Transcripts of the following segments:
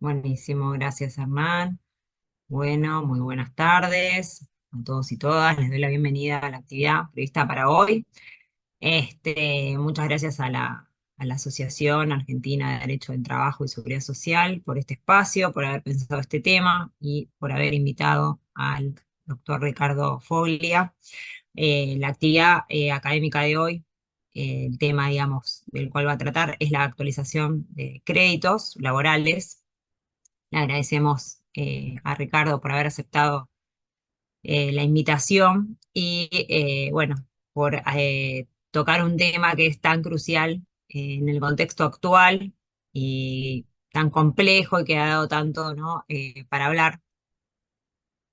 Buenísimo, gracias Hernán. Bueno, muy buenas tardes a todos y todas. Les doy la bienvenida a la actividad prevista para hoy. Muchas gracias a la Asociación Argentina de Derecho del Trabajo y Seguridad Social por este espacio, por haber pensado este tema y por haber invitado al doctor Ricardo Foglia. La actividad académica de hoy, el tema, digamos, del cual va a tratar es la actualización de créditos laborales. Le agradecemos a Ricardo por haber aceptado la invitación y, bueno, por tocar un tema que es tan crucial en el contexto actual y tan complejo y que ha dado tanto, ¿no? Para hablar.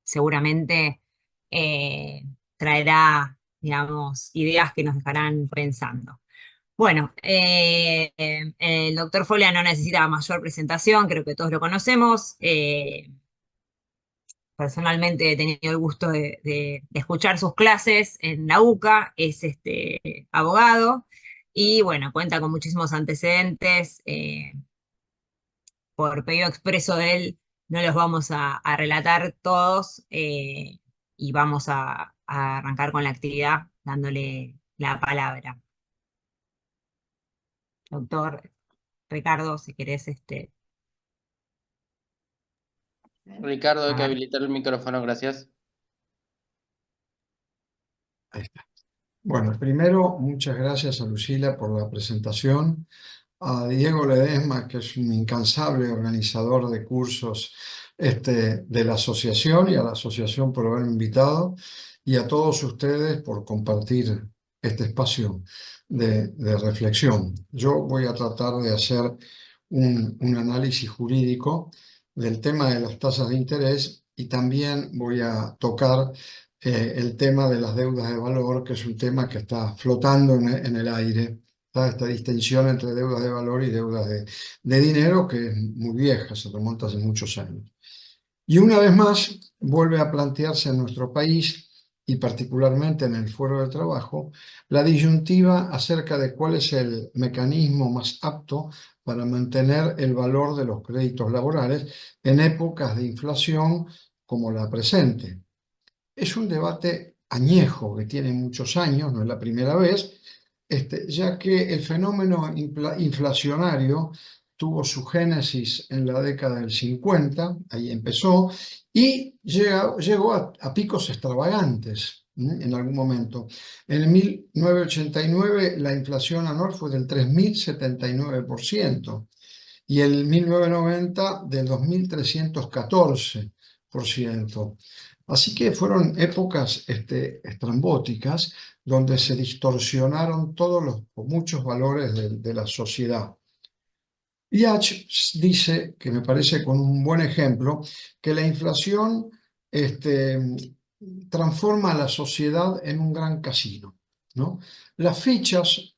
Seguramente eh, traerá, digamos, ideas que nos dejarán pensando. Bueno, el doctor Folia no necesita mayor presentación, creo que todos lo conocemos. Personalmente he tenido el gusto de escuchar sus clases en la UCA, es abogado y bueno, cuenta con muchísimos antecedentes. Por pedido expreso de él, no los vamos a relatar todos y vamos a arrancar con la actividad dándole la palabra. Doctor Ricardo, si querés, Ricardo, hay a que ver. habilitar el micrófono, gracias. Ahí está. Bueno, primero, muchas gracias a Lucila por la presentación, a Diego Ledesma, que es un incansable organizador de cursos de la asociación, y a la asociación por haberme invitado, y a todos ustedes por compartir este espacio de reflexión. Yo voy a tratar de hacer un análisis jurídico del tema de las tasas de interés y también voy a tocar el tema de las deudas de valor, que es un tema que está flotando en el aire. Está esta distinción entre deudas de valor y deudas de dinero, que es muy vieja, se remonta hace muchos años. Y una vez más vuelve a plantearse en nuestro país, y particularmente en el Foro de Trabajo, la disyuntiva acerca de cuál es el mecanismo más apto para mantener el valor de los créditos laborales en épocas de inflación como la presente. Es un debate añejo que tiene muchos años, no es la primera vez, ya que el fenómeno inflacionario tuvo su génesis en la década del 50, ahí empezó, y llegó a picos extravagantes en algún momento. En el 1989 la inflación anual fue del 3.079% y el 1990 del 2.314%. Así que fueron épocas estrambóticas donde se distorsionaron todos los muchos valores de la sociedad. Yach dice, que me parece con un buen ejemplo, que la inflación transforma a la sociedad en un gran casino, ¿no? Las fichas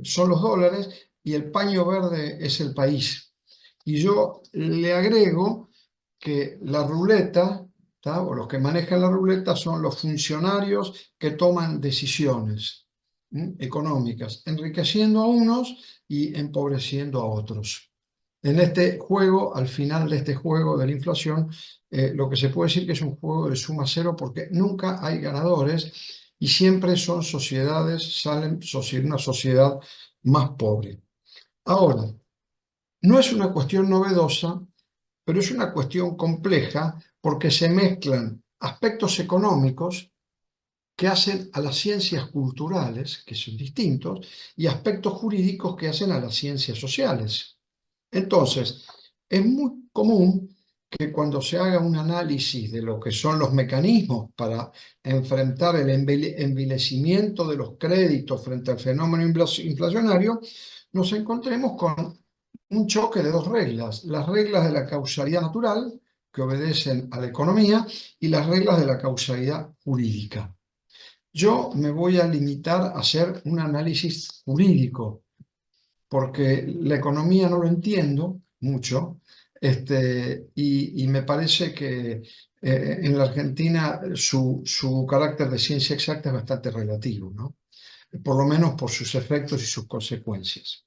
son los dólares y el paño verde es el país. Y yo le agrego que la ruleta, o los que manejan la ruleta, son los funcionarios que toman decisiones económicas, enriqueciendo a unos y empobreciendo a otros. En este juego, al final de este juego de la inflación, lo que se puede decir que es un juego de suma cero, porque nunca hay ganadores y siempre son sociedades, salen una sociedad más pobre. Ahora, no es una cuestión novedosa, pero es una cuestión compleja porque se mezclan aspectos económicos que hacen a las ciencias culturales, que son distintos, y aspectos jurídicos que hacen a las ciencias sociales. Entonces, es muy común que cuando se haga un análisis de lo que son los mecanismos para enfrentar el envilecimiento de los créditos frente al fenómeno inflacionario, nos encontremos con un choque de dos reglas: las reglas de la causalidad natural, que obedecen a la economía, y las reglas de la causalidad jurídica. Yo me voy a limitar a hacer un análisis jurídico, porque la economía no lo entiendo mucho, y me parece que en la Argentina su carácter de ciencia exacta es bastante relativo, ¿no? Por lo menos por sus efectos y sus consecuencias.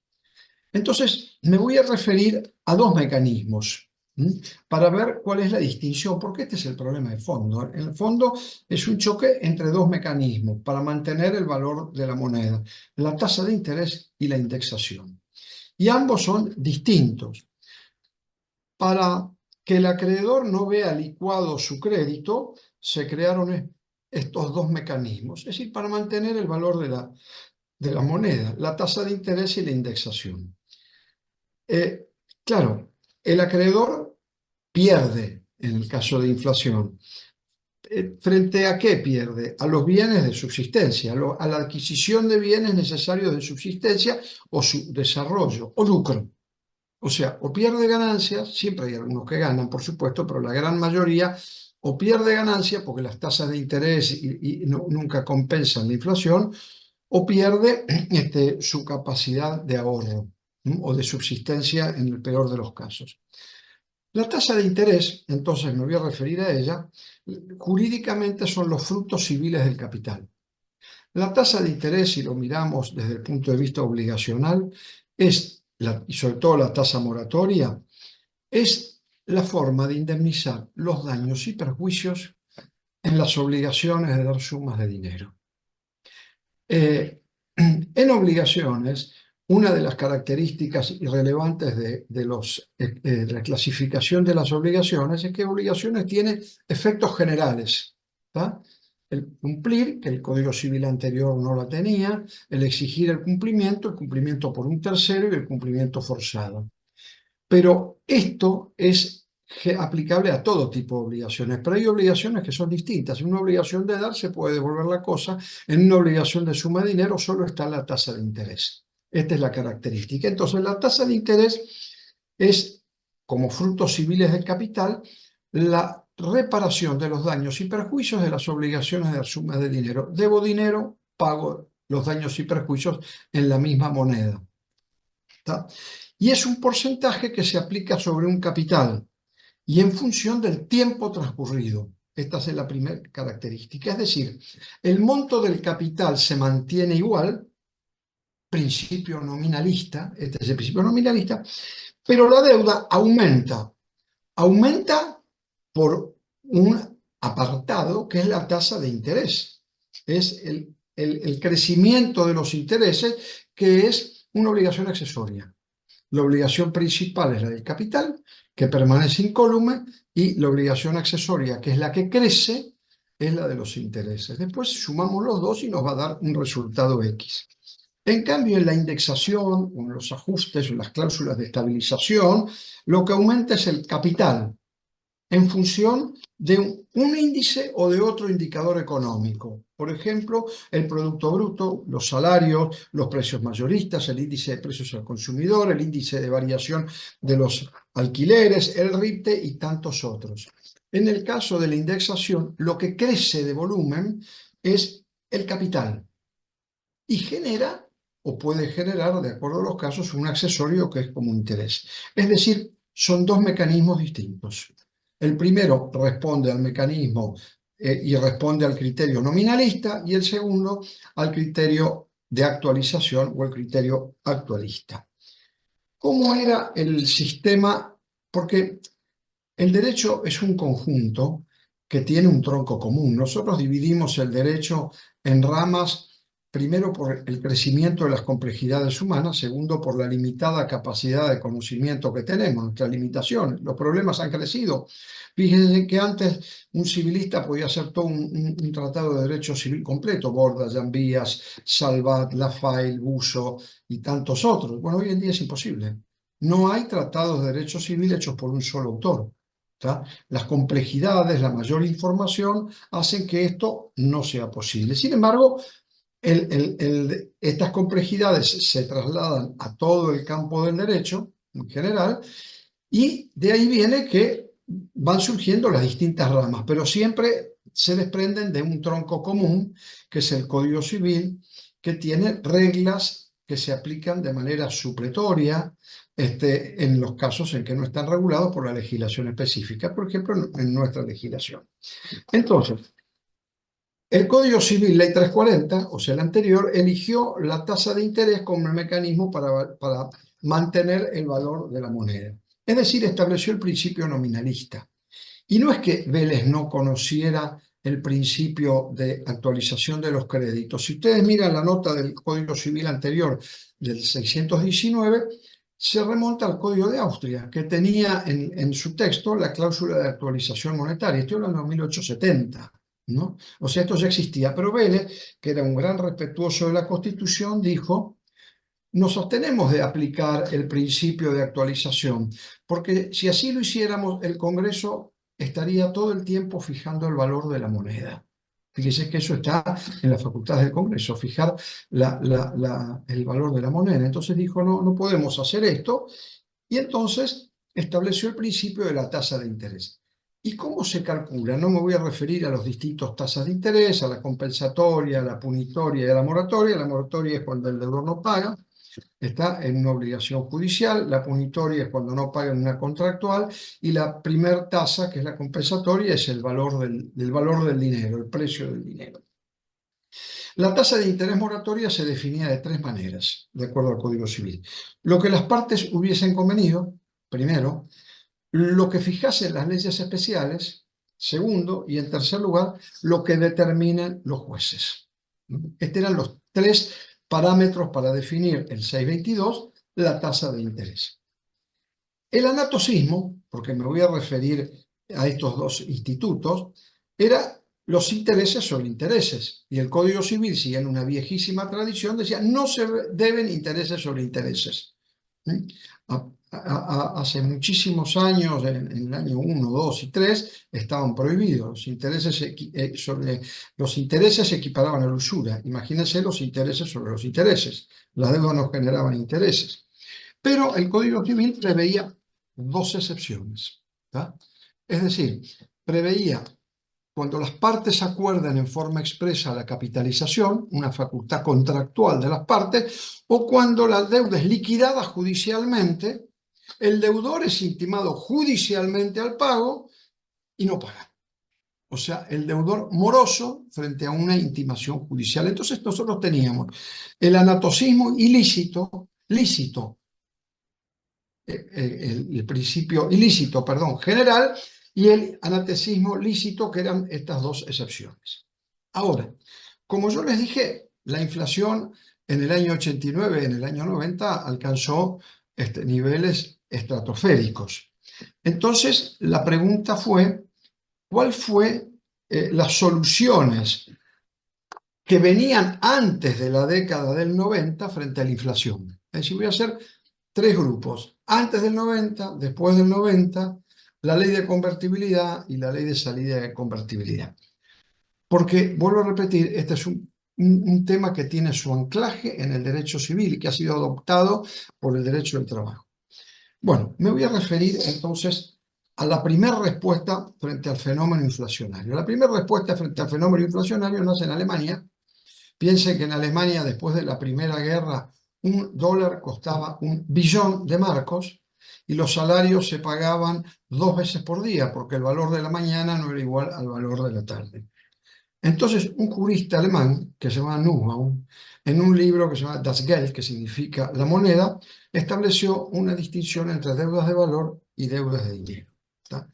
Entonces, me voy a referir a dos mecanismos para ver cuál es la distinción, porque este es el problema de fondo. En el fondo es un choque entre dos mecanismos para mantener el valor de la moneda, la tasa de interés y la indexación. Y ambos son distintos. Para que el acreedor no vea licuado su crédito, se crearon estos dos mecanismos, es decir, para mantener el valor de la moneda, la tasa de interés y la indexación. Claro, el acreedor pierde en el caso de inflación. ¿Frente a qué pierde? A los bienes de subsistencia, a la adquisición de bienes necesarios de subsistencia o su desarrollo o lucro. O sea, o pierde ganancias, siempre hay algunos que ganan, por supuesto, pero la gran mayoría o pierde ganancias porque las tasas de interés nunca compensan la inflación, o pierde su capacidad de ahorro o de subsistencia en el peor de los casos. La tasa de interés, entonces me voy a referir a ella, jurídicamente son los frutos civiles del capital. La tasa de interés, si lo miramos desde el punto de vista obligacional, y sobre todo la tasa moratoria, es la forma de indemnizar los daños y perjuicios en las obligaciones de dar sumas de dinero. En obligaciones, una de las características irrelevantes de la clasificación de las obligaciones es que obligaciones tienen efectos generales, ¿tá? El cumplir, que el Código Civil anterior no la tenía, el exigir el cumplimiento por un tercero y el cumplimiento forzado. Pero esto es aplicable a todo tipo de obligaciones, pero hay obligaciones que son distintas. En una obligación de dar se puede devolver la cosa, en una obligación de suma de dinero solo está la tasa de interés. Esta es la característica. Entonces, la tasa de interés es, como frutos civiles del capital, la reparación de los daños y perjuicios de las obligaciones de sumas de dinero. Debo dinero, pago los daños y perjuicios en la misma moneda. ¿Tá? Y es un porcentaje que se aplica sobre un capital y en función del tiempo transcurrido. Esta es la primera característica. Es decir, el monto del capital se mantiene igual, principio nominalista, este es el principio nominalista, pero la deuda aumenta. Aumenta por un apartado que es la tasa de interés. Es el crecimiento de los intereses, que es una obligación accesoria. La obligación principal es la del capital, que permanece incólume, y la obligación accesoria, que es la que crece, es la de los intereses. Después sumamos los dos y nos va a dar un resultado X. En cambio, en la indexación, o en los ajustes, o en las cláusulas de estabilización, lo que aumenta es el capital en función de un índice o de otro indicador económico. Por ejemplo, el Producto Bruto, los salarios, los precios mayoristas, el índice de precios al consumidor, el índice de variación de los alquileres, el RIPTE y tantos otros. En el caso de la indexación, lo que crece de volumen es el capital y genera, o puede generar, de acuerdo a los casos, un accesorio que es como interés. Es decir, son dos mecanismos distintos. El primero responde al mecanismo y responde al criterio nominalista, y el segundo al criterio de actualización o el criterio actualista. ¿Cómo era el sistema? Porque el derecho es un conjunto que tiene un tronco común. Nosotros dividimos el derecho en ramas, primero por el crecimiento de las complejidades humanas, segundo por la limitada capacidad de conocimiento que tenemos, nuestras limitaciones. Los problemas han crecido. Fíjense que antes un civilista podía hacer todo un tratado de derecho civil completo, Borda, Llambías, Salvat, Lafayette, Busso y tantos otros. Bueno, hoy en día es imposible. No hay tratados de derecho civil hechos por un solo autor. Las complejidades, la mayor información hacen que esto no sea posible. Sin embargo, estas complejidades se trasladan a todo el campo del derecho en general, y de ahí viene que van surgiendo las distintas ramas, pero siempre se desprenden de un tronco común, que es el Código Civil, que tiene reglas que se aplican de manera supletoria en los casos en que no están regulados por la legislación específica, por ejemplo, en nuestra legislación. Entonces, el Código Civil, Ley 340, o sea, el anterior, eligió la tasa de interés como el mecanismo para mantener el valor de la moneda. Es decir, estableció el principio nominalista. Y no es que Vélez no conociera el principio de actualización de los créditos. Si ustedes miran la nota del Código Civil anterior del 619, se remonta al Código de Austria, que tenía en su texto la cláusula de actualización monetaria. Estoy hablando de 1870, ¿no? O sea, esto ya existía, pero Vélez, que era un gran respetuoso de la Constitución, dijo: nos abstenemos de aplicar el principio de actualización, porque si así lo hiciéramos, el Congreso estaría todo el tiempo fijando el valor de la moneda. Fíjese que eso está en las facultades del Congreso, fijar el valor de la moneda. Entonces dijo: no, no podemos hacer esto, y entonces estableció el principio de la tasa de interés. ¿Y cómo se calcula? No me voy a referir a los distintos tasas de interés, a la compensatoria, a la punitoria y a la moratoria. La moratoria es cuando el deudor no paga, está en una obligación judicial. La punitoria es cuando no paga en una contractual, y la primer tasa, que es la compensatoria, es el valor del valor del dinero, el precio del dinero. La tasa de interés moratoria se definía de tres maneras, de acuerdo al Código Civil. Lo que las partes hubiesen convenido, primero; lo que fijasen las leyes especiales, segundo; y en tercer lugar, lo que determinen los jueces. Estos eran los tres parámetros para definir el 622, la tasa de interés. El anatocismo, porque me voy a referir a estos dos institutos, era los intereses sobre intereses. Y el Código Civil, siguiendo una viejísima tradición, decía: no se deben intereses sobre intereses. Hace muchísimos años, en el año 1, 2 y 3, estaban prohibidos. Los intereses se equiparaban a la usura. Imagínense los intereses sobre los intereses. Las deudas no generaban intereses. Pero el Código Civil preveía dos excepciones, ¿tá? Es decir, preveía cuando las partes acuerdan en forma expresa la capitalización, una facultad contractual de las partes, o cuando la deuda es liquidada judicialmente, el deudor es intimado judicialmente al pago y no paga. O sea, el deudor moroso frente a una intimación judicial. Entonces nosotros teníamos el anatocismo ilícito, lícito, el principio ilícito, perdón, general, y el anatocismo lícito, que eran estas dos excepciones. Ahora, como yo les dije, la inflación en el año 89, en el año 90, alcanzó niveles estratosféricos. Entonces, la pregunta fue: ¿cuál fue las soluciones que venían antes de la década del 90 frente a la inflación? Es decir, voy a hacer tres grupos: antes del 90, después del 90, la ley de convertibilidad y la ley de salida de convertibilidad. Porque, vuelvo a repetir, este es un tema que tiene su anclaje en el derecho civil y que ha sido adoptado por el derecho del trabajo. Bueno, me voy a referir entonces a la primera respuesta frente al fenómeno inflacionario. La primera respuesta frente al fenómeno inflacionario nace en Alemania. Piensen que en Alemania, después de la Primera Guerra, $1 costaba 1.000.000.000 de marcos, y los salarios se pagaban 2 veces por día, porque el valor de la mañana no era igual al valor de la tarde. Entonces, un jurista alemán que se llama Nussbaum, en un libro que se llama Das Geld, que significa la moneda, estableció una distinción entre deudas de valor y deudas de dinero, ¿tá?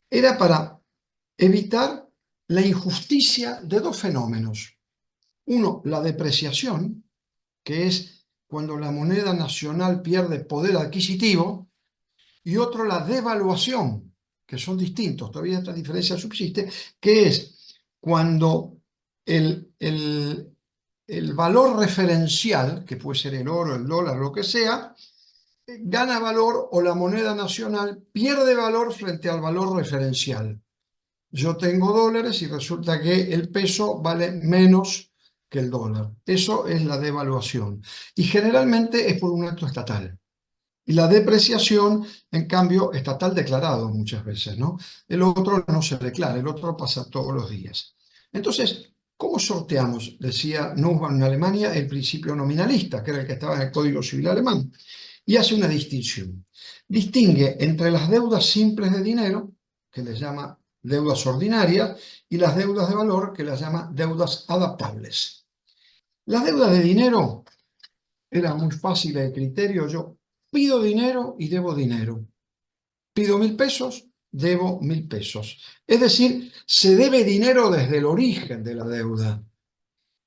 Era para evitar la injusticia de dos fenómenos. Uno, la depreciación, que es cuando la moneda nacional pierde poder adquisitivo, y otro, la devaluación, que son distintos, todavía esta diferencia subsiste, que es cuando el valor referencial, que puede ser el oro, el dólar, lo que sea, gana valor, o la moneda nacional pierde valor frente al valor referencial. Yo tengo dólares y resulta que el peso vale menos que el dólar. Eso es la devaluación. Y generalmente es por un acto estatal. Y la depreciación, en cambio, estatal declarado muchas veces, ¿no? El otro no se declara, el otro pasa todos los días. Entonces, ¿cómo sorteamos? Decía Nussbaum en Alemania, el principio nominalista, que era el que estaba en el Código Civil alemán, y hace una distinción. Distingue entre las deudas simples de dinero, que les llama deudas ordinarias, y las deudas de valor, que las llama deudas adaptables. Las deudas de dinero eran muy fáciles de criterio. Yo pido dinero y debo dinero. pido 1.000 pesos, debo 1.000 pesos. Es decir, se debe dinero desde el origen de la deuda.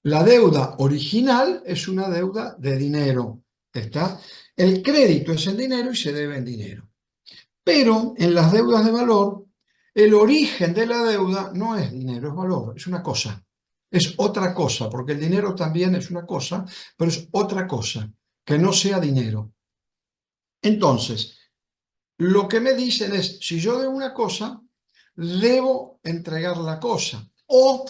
La deuda original es una deuda de dinero. ¿Está? El crédito es en dinero y se debe en dinero. Pero en las deudas de valor, el origen de la deuda no es dinero, es valor, es una cosa. Es otra cosa, porque el dinero también es una cosa, pero es otra cosa, que no sea dinero. Entonces, lo que me dicen es, si yo debo una cosa, debo entregar la cosa. O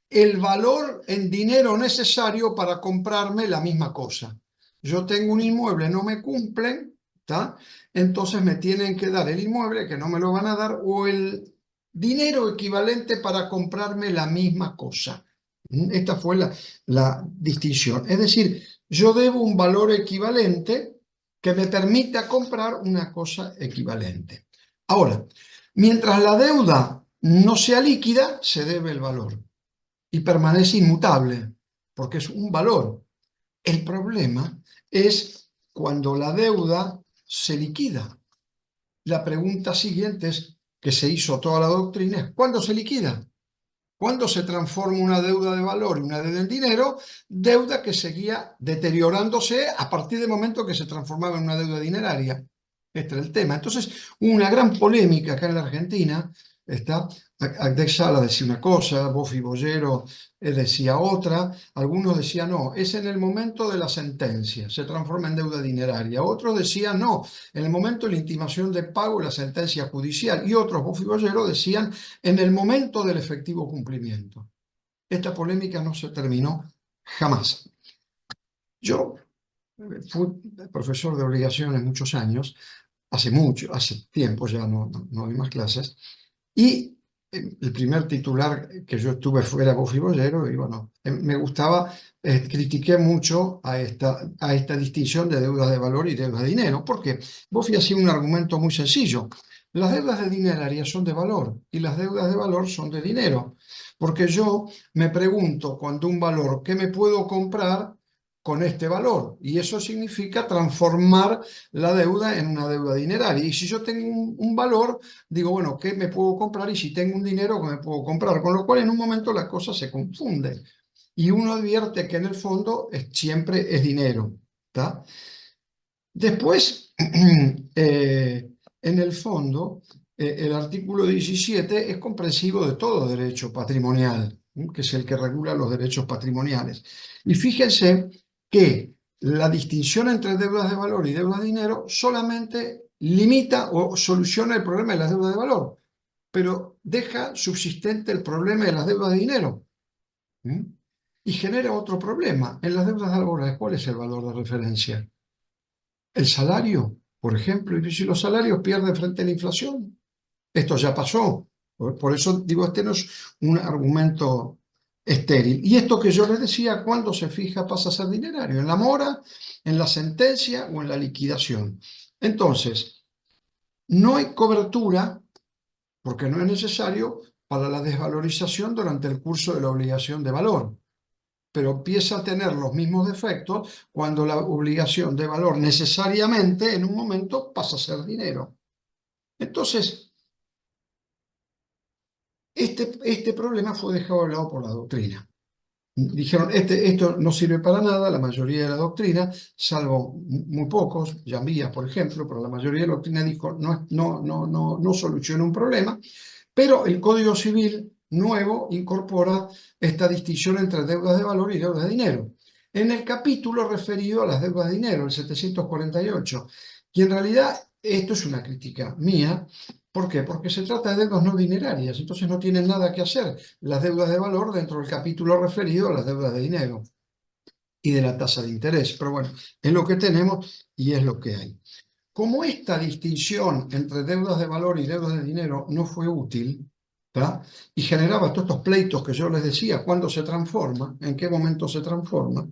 el valor en dinero necesario para comprarme la misma cosa. Yo tengo un inmueble, no me cumplen, ¿está? Entonces me tienen que dar el inmueble, que no me lo van a dar, o el dinero equivalente para comprarme la misma cosa. Esta fue la distinción. Es decir, yo debo un valor equivalente que me permita comprar una cosa equivalente. Ahora, mientras la deuda no sea líquida, se debe el valor y permanece inmutable, porque es un valor. El problema es cuando la deuda se liquida. La pregunta siguiente es, que se hizo toda la doctrina, es ¿cuándo se liquida? ¿Cuándo se transforma una deuda de valor y una deuda en dinero? Deuda que seguía deteriorándose a partir del momento que se transformaba en una deuda dineraria. Este era el tema. Entonces, hubo una gran polémica acá en la Argentina. Agdec Sala decía una cosa, Bofi Boyero decía otra, algunos decían no, es en el momento de la sentencia, se transforma en deuda dineraria, otros decían no, en el momento de la intimación de pago y la sentencia judicial, y otros, Bofi Boyero, decían en el momento del efectivo cumplimiento. Esta polémica no se terminó jamás. Yo fui profesor de obligaciones muchos años, hace tiempo ya no hay más clases, y el primer titular que yo estuve fuera Bofi Boyero, y bueno, me gustaba, critiqué mucho a esta distinción de deudas de valor y deudas de dinero, porque Bofi hacía un argumento muy sencillo. Las deudas de dinerarias son de valor y las deudas de valor son de dinero, porque yo me pregunto cuando un valor, ¿qué me puedo comprar con este valor? Y eso significa transformar la deuda en una deuda dineraria. Y si yo tengo un valor, digo, bueno, ¿qué me puedo comprar? Y si tengo un dinero, ¿qué me puedo comprar? Con lo cual en un momento la cosa se confunde. Y uno advierte que en el fondo siempre es dinero. ¿Está? Después, en el fondo, el artículo 17 es comprensivo de todo derecho patrimonial, que es el que regula los derechos patrimoniales. Y fíjense que la distinción entre deudas de valor y deudas de dinero solamente limita o soluciona el problema de las deudas de valor, pero deja subsistente el problema de las deudas de dinero. Y genera otro problema. En las deudas laborales, ¿cuál es el valor de referencia? El salario, por ejemplo, y si los salarios pierden frente a la inflación, esto ya pasó. Por eso digo, este no es un argumento estéril. Y esto que yo les decía, ¿cuándo se fija pasa a ser dinerario? ¿En la mora, en la sentencia o en la liquidación? Entonces, no hay cobertura, porque no es necesario, para la desvalorización durante el curso de la obligación de valor, pero empieza a tener los mismos defectos cuando la obligación de valor necesariamente en un momento pasa a ser dinero. Entonces, este problema fue dejado de lado por la doctrina. Dijeron, esto no sirve para nada, la mayoría de la doctrina, salvo muy pocos, Yambía, por ejemplo, pero la mayoría de la doctrina dijo, no soluciona un problema, pero el Código Civil nuevo incorpora esta distinción entre deudas de valor y deudas de dinero. En el capítulo referido a las deudas de dinero, el 748, y en realidad esto es una crítica mía. ¿Por qué? Porque se trata de deudas no dinerarias, entonces no tienen nada que hacer las deudas de valor dentro del capítulo referido a las deudas de dinero y de la tasa de interés. Pero bueno, es lo que tenemos y es lo que hay. Como esta distinción entre deudas de valor y deudas de dinero no fue útil, ¿tá? Y generaba todos estos pleitos que yo les decía, ¿cuándo se transforma? ¿En qué momento se transforma?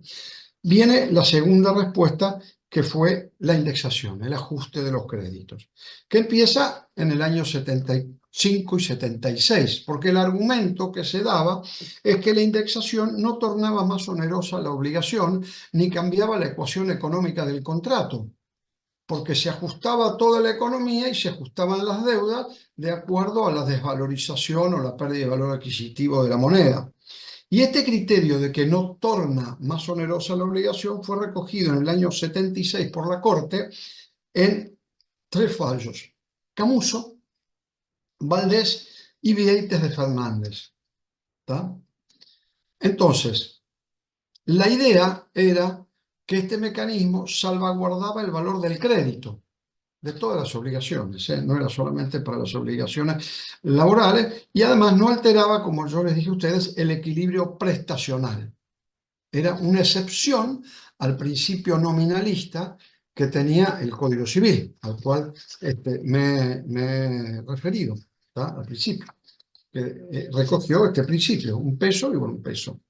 Viene la segunda respuesta, que fue la indexación, el ajuste de los créditos, que empieza en el año 75 y 76, porque el argumento que se daba es que la indexación no tornaba más onerosa la obligación ni cambiaba la ecuación económica del contrato. porque se ajustaba toda la economía y se ajustaban las deudas de acuerdo a la desvalorización o la pérdida de valor adquisitivo de la moneda. Y este criterio de que no torna más onerosa la obligación fue recogido en el año 76 por la Corte en 3 fallos: Camuso, Valdés y Vieites de Fernández. ¿Tá? Entonces, la idea era que este mecanismo salvaguardaba el valor del crédito de todas las obligaciones, no era solamente para las obligaciones laborales, y además no alteraba, como yo les dije a ustedes, el equilibrio prestacional. Era una excepción al principio nominalista que tenía el Código Civil, al cual me he referido, ¿tá? Al principio, que recogió este principio, un peso igual un peso.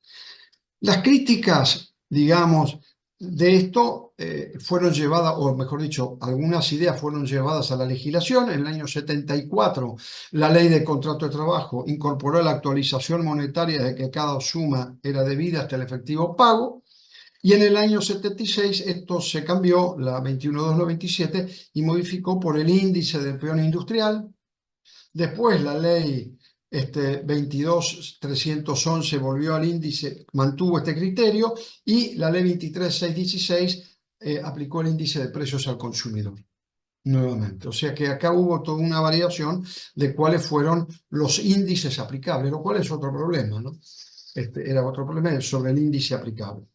Las críticas, digamos, de esto fueron llevadas, o mejor dicho, algunas ideas fueron llevadas a la legislación. En el año 74, la Ley de Contrato de Trabajo incorporó la actualización monetaria de que cada suma era debida hasta el efectivo pago. Y en el año 76 esto se cambió, la 21.297, y modificó por el índice del peón industrial. Después la ley 22.311 volvió al índice, mantuvo este criterio, y la ley 23.616 aplicó el índice de precios al consumidor nuevamente. O sea que acá hubo toda una variación de cuáles fueron los índices aplicables, lo cual es otro problema, ¿no? Era otro problema sobre el índice aplicable.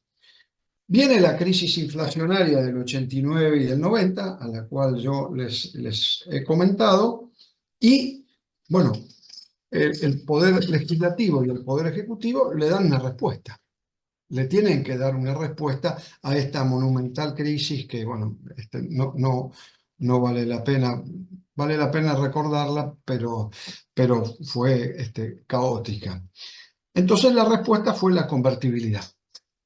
Viene la crisis inflacionaria del 89 y del 90, a la cual yo les he comentado, y bueno, el Poder Legislativo y el Poder Ejecutivo le dan una respuesta. Le tienen que dar una respuesta a esta monumental crisis que, bueno, no vale la pena recordarla, pero fue caótica. Entonces la respuesta fue la convertibilidad.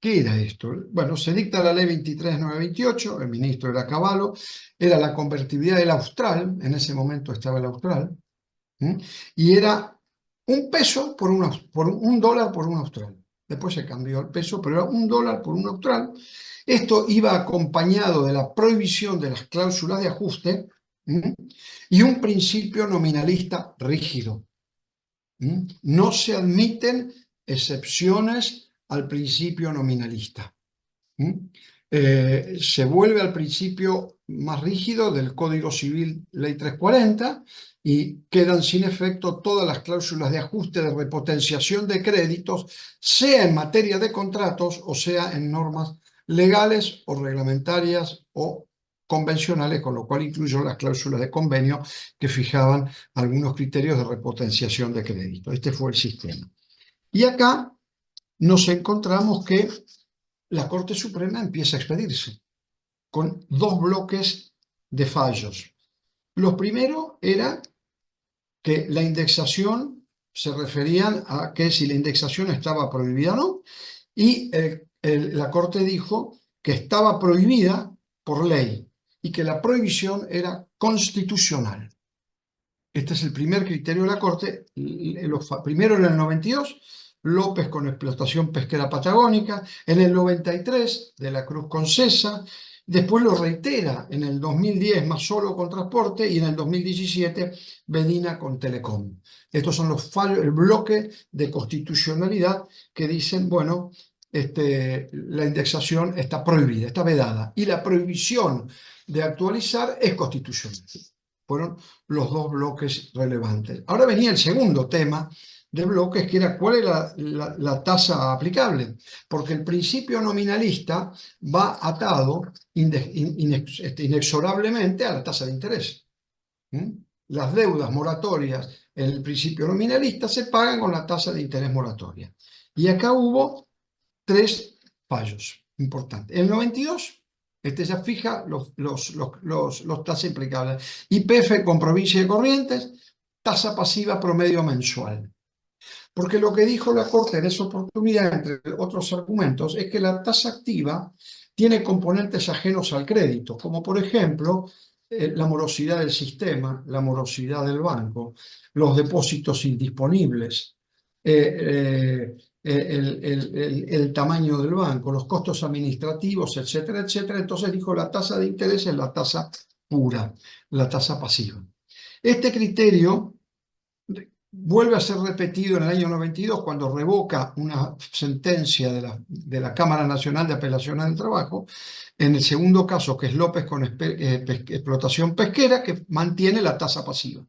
¿Qué era esto? Bueno, se dicta la ley 23.928, el ministro era Cavallo, era la convertibilidad del austral, en ese momento estaba el austral, y era un peso por un dólar por un austral. Después se cambió el peso, pero era un dólar por un austral. Esto iba acompañado de la prohibición de las cláusulas de ajuste y un principio nominalista rígido. No se admiten excepciones al principio nominalista. Se vuelve al principio más rígido del Código Civil, Ley 340, y quedan sin efecto todas las cláusulas de ajuste de repotenciación de créditos, sea en materia de contratos o sea en normas legales o reglamentarias o convencionales, con lo cual incluyó las cláusulas de convenio que fijaban algunos criterios de repotenciación de crédito. Este fue el sistema. Y acá nos encontramos que la Corte Suprema empieza a expedirse con 2 bloques de fallos. Lo primero era que la indexación se referían a que si la indexación estaba prohibida o no, y la Corte dijo que estaba prohibida por ley y que la prohibición era constitucional. Este es el primer criterio de la Corte. Primero en el 92, López con explotación pesquera patagónica, en el 93 de la Cruz con Cesa, después lo reitera en el 2010 más solo con transporte, y en el 2017 Medina con Telecom. Estos son los fallos, el bloque de constitucionalidad que dicen, bueno, la indexación está prohibida, está vedada, y la prohibición de actualizar es constitucional. Fueron los 2 bloques relevantes. Ahora venía el segundo tema de bloques, que era cuál era la tasa aplicable, porque el principio nominalista va atado inexorablemente a la tasa de interés. Las deudas moratorias en el principio nominalista se pagan con la tasa de interés moratoria. Y acá hubo 3 fallos importantes. En el 92, ya fija los tasas implicables. YPF con provincia de Corrientes, tasa pasiva promedio mensual. Porque lo que dijo la Corte en esa oportunidad, entre otros argumentos, es que la tasa activa tiene componentes ajenos al crédito, como por ejemplo la morosidad del sistema, la morosidad del banco, los depósitos indisponibles, el tamaño del banco, los costos administrativos, etcétera, etcétera. Entonces dijo, la tasa de interés es la tasa pura, la tasa pasiva. Este criterio vuelve a ser repetido en el año 92 cuando revoca una sentencia de la Cámara Nacional de Apelaciones del Trabajo, en el segundo caso, que es López con explotación pesquera, que mantiene la tasa pasiva.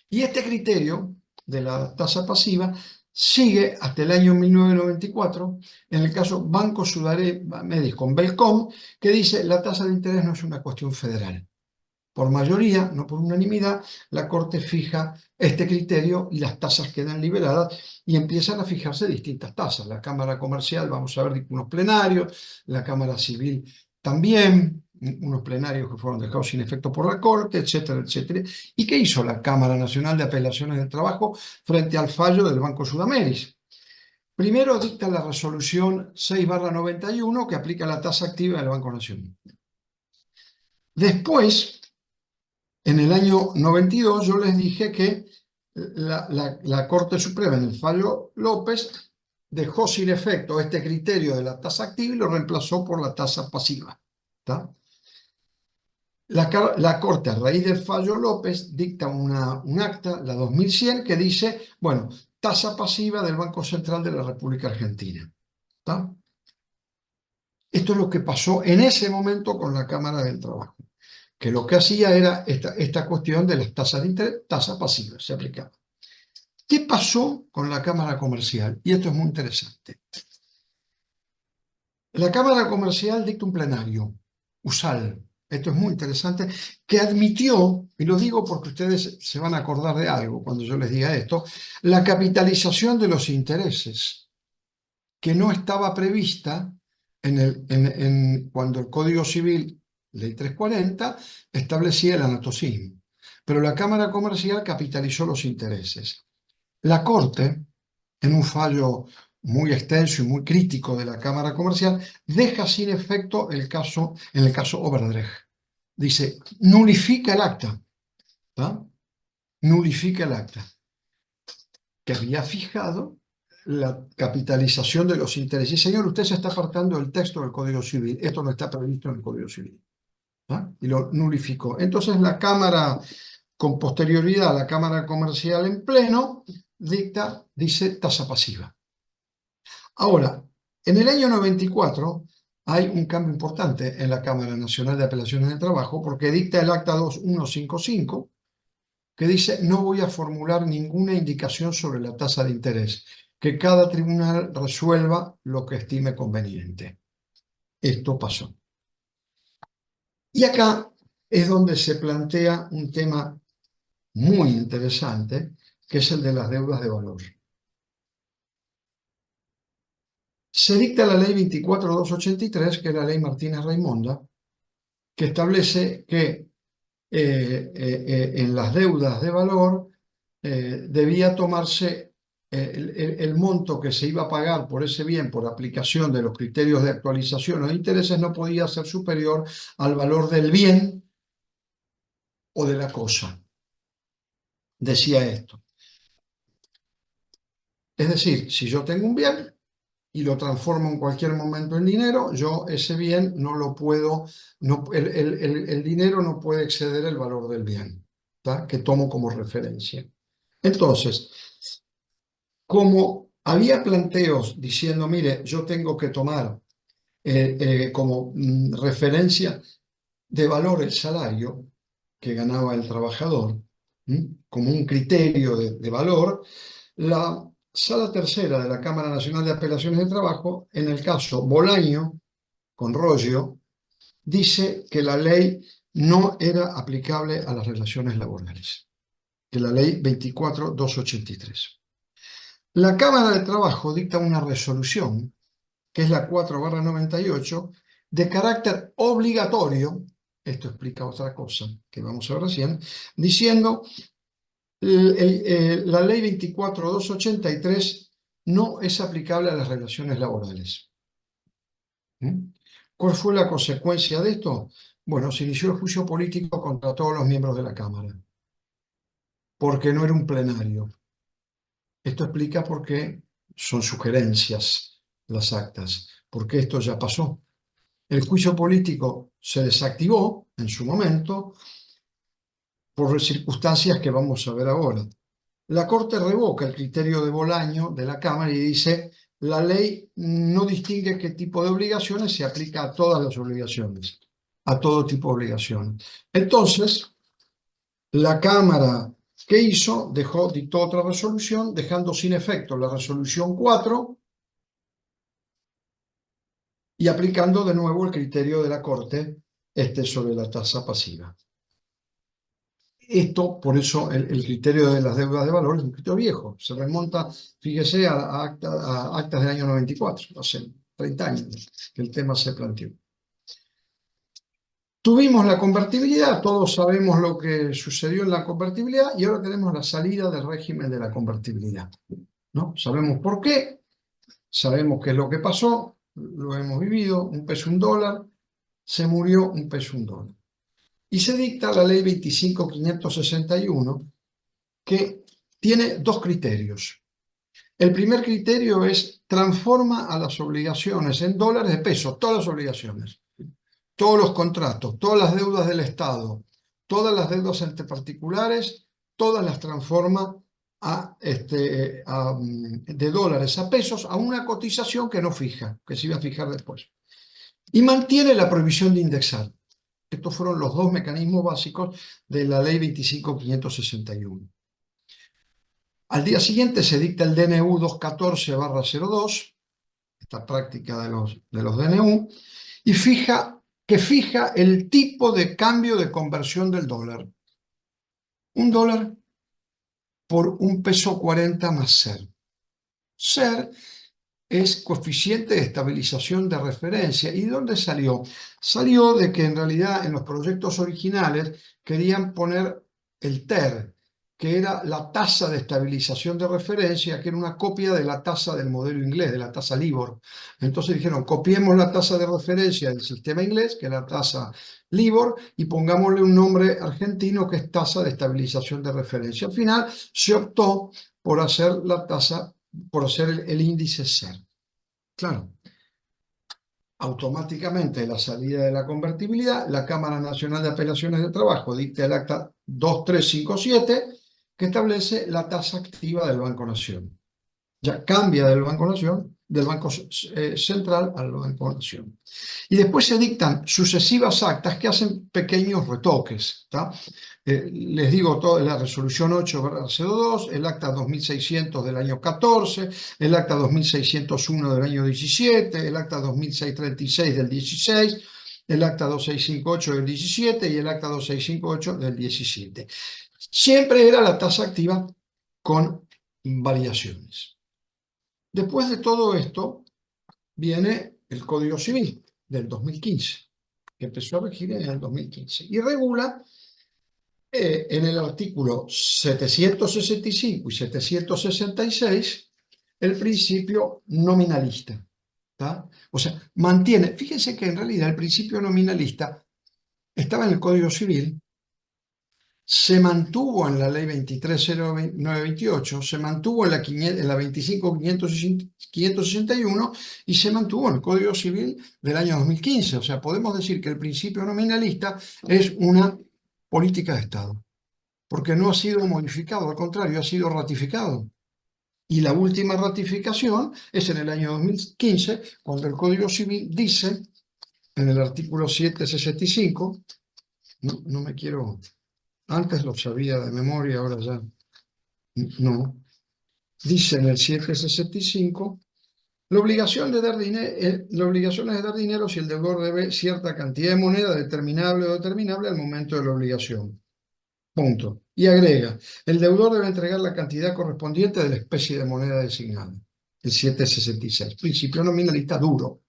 Y este criterio de la tasa pasiva sigue hasta el año 1994 en el caso Banco Sudamericano con Belcom, que dice la tasa de interés no es una cuestión federal. Por mayoría, no por unanimidad, la Corte fija este criterio y las tasas quedan liberadas y empiezan a fijarse distintas tasas. La Cámara Comercial, vamos a ver unos plenarios, la Cámara Civil también, unos plenarios que fueron dejados sin efecto por la Corte, etcétera, etcétera. ¿Y qué hizo la Cámara Nacional de Apelaciones del Trabajo frente al fallo del Banco Sudamericano? Primero dicta la resolución 6/91 que aplica la tasa activa del Banco Nacional. Después, en el año 92 yo les dije que la Corte Suprema en el fallo López dejó sin efecto este criterio de la tasa activa y lo reemplazó por la tasa pasiva. ¿Tá? La Corte, a raíz del fallo López, dicta un acta, la 2100, que dice, bueno, tasa pasiva del Banco Central de la República Argentina. ¿Tá? Esto es lo que pasó en ese momento con la Cámara del Trabajo, que lo que hacía era esta cuestión de las tasas de interés, tasa pasiva, se aplicaba. ¿Qué pasó con la Cámara Comercial? Y esto es muy interesante. La Cámara Comercial dicta un plenario, USAL, esto es muy interesante, que admitió, y lo digo porque ustedes se van a acordar de algo cuando yo les diga esto, la capitalización de los intereses, que no estaba prevista cuando el Código Civil, Ley 340, establecía el anatocismo. Pero la Cámara Comercial capitalizó los intereses. La Corte, en un fallo muy extenso y muy crítico de la Cámara Comercial, deja sin efecto en el caso Oberdrecht. Dice, nulifica el acta, ¿tá? Nulifica el acta, que había fijado la capitalización de los intereses. Y señor, usted se está apartando del texto del Código Civil. Esto no está previsto en el Código Civil. ¿Tá? Y lo nulificó. Entonces la Cámara, con posterioridad, la Cámara Comercial en pleno, dice tasa pasiva. Ahora, en el año 94 hay un cambio importante en la Cámara Nacional de Apelaciones del Trabajo porque dicta el acta 2155 que dice no voy a formular ninguna indicación sobre la tasa de interés, que cada tribunal resuelva lo que estime conveniente. Esto pasó. Y acá es donde se plantea un tema muy interesante, que es el de las deudas de valor. Se dicta la ley 24.283, que es la ley Martínez-Raimonda, que establece que en las deudas de valor debía tomarse el monto que se iba a pagar por ese bien por aplicación de los criterios de actualización o de intereses no podía ser superior al valor del bien o de la cosa. Decía esto. Es decir, si yo tengo un bien y lo transformo en cualquier momento en dinero, yo ese bien no lo puedo, el dinero no puede exceder el valor del bien, ¿tá? Que tomo como referencia. Entonces, como había planteos diciendo, mire, yo tengo que tomar como referencia de valor el salario que ganaba el trabajador, como un criterio de valor, la Sala Tercera de la Cámara Nacional de Apelaciones del Trabajo, en el caso Bolaño con Roggio, dice que la ley no era aplicable a las relaciones laborales, que la ley 24.283. La Cámara de Trabajo dicta una resolución, que es la 4/98, de carácter obligatorio, esto explica otra cosa que vamos a ver recién, diciendo la ley 24.283 no es aplicable a las relaciones laborales. ¿Cuál fue la consecuencia de esto? Bueno, se inició el juicio político contra todos los miembros de la Cámara, porque no era un plenario. Esto explica por qué son sugerencias las actas, porque esto ya pasó. El juicio político se desactivó en su momento por circunstancias que vamos a ver ahora. La Corte revoca el criterio de Bolaño de la Cámara y dice: la ley no distingue qué tipo de obligaciones, se aplica a todas las obligaciones, a todo tipo de obligaciones. Entonces, la Cámara, ¿qué hizo? Dictó otra resolución, dejando sin efecto la resolución 4 y aplicando de nuevo el criterio de la Corte sobre la tasa pasiva. Esto, por eso, el criterio de las deudas de valor es un criterio viejo. Se remonta, fíjese, a actas del año 94, hace 30 años que el tema se planteó. Tuvimos la convertibilidad, todos sabemos lo que sucedió en la convertibilidad, y ahora tenemos la salida del régimen de la convertibilidad, ¿no? Sabemos por qué, sabemos qué es lo que pasó, lo hemos vivido: un peso, un dólar, se murió un peso, un dólar. Y se dicta la ley 25.561, que tiene dos criterios. El primer criterio es: transforma a las obligaciones en dólares de peso, todas las obligaciones, todos los contratos, todas las deudas del Estado, todas las deudas entre particulares, todas las transforma de dólares a pesos, a una cotización que no fija, que se iba a fijar después. Y mantiene la prohibición de indexar. Estos fueron los dos mecanismos básicos de la ley 25.561. Al día siguiente se dicta el DNU 214/02, esta práctica de los DNU, y fija el tipo de cambio de conversión del dólar. Un dólar por un peso 40 más SER. SER es coeficiente de estabilización de referencia. ¿Y dónde salió? Salió de que en realidad en los proyectos originales querían poner el TER, que era la tasa de estabilización de referencia, que era una copia de la tasa del modelo inglés, de la tasa LIBOR. Entonces dijeron: copiemos la tasa de referencia del sistema inglés, que es la tasa LIBOR, y pongámosle un nombre argentino, que es tasa de estabilización de referencia. Al final se optó por hacer el índice SER. Claro, automáticamente, la salida de la convertibilidad, la Cámara Nacional de Apelaciones de Trabajo dicta el acta 2357, que establece la tasa activa del Banco Nación. Ya cambia del Banco Nación, del Banco Central al Banco Nación. Y después se dictan sucesivas actas que hacen pequeños retoques, ¿tá? Les digo todo: la resolución 8/02, el acta 2600 del año 14, el acta 2601 del año 17, el acta 2636 del 16, el acta 2658 del 17 y el acta 2658 del 17. Siempre era la tasa activa con variaciones. Después de todo esto viene el Código Civil del 2015, que empezó a regir en el 2015, y regula en el artículo 765 y 766 el principio nominalista, ¿tá? O sea, mantiene, fíjense que en realidad el principio nominalista estaba en el Código Civil, se mantuvo en la ley 23.0928, se mantuvo en la 25.561 y se mantuvo en el Código Civil del año 2015. O sea, podemos decir que el principio nominalista es una política de Estado, porque no ha sido modificado, al contrario, ha sido ratificado. Y la última ratificación es en el año 2015, cuando el Código Civil dice, en el artículo 765, no me quiero... Antes lo sabía de memoria, ahora ya no. Dice en el 765, la obligación es de dar dinero si el deudor debe cierta cantidad de moneda determinable o determinable al momento de la obligación. Punto. Y agrega: el deudor debe entregar la cantidad correspondiente de la especie de moneda designada. El 766. Principio nominalista duro,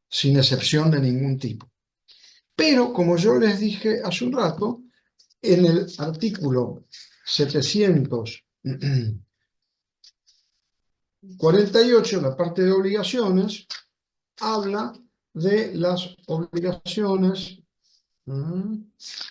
sin excepción de ningún tipo. Pero, como yo les dije hace un rato, en el artículo 748, la parte de obligaciones, habla de las obligaciones,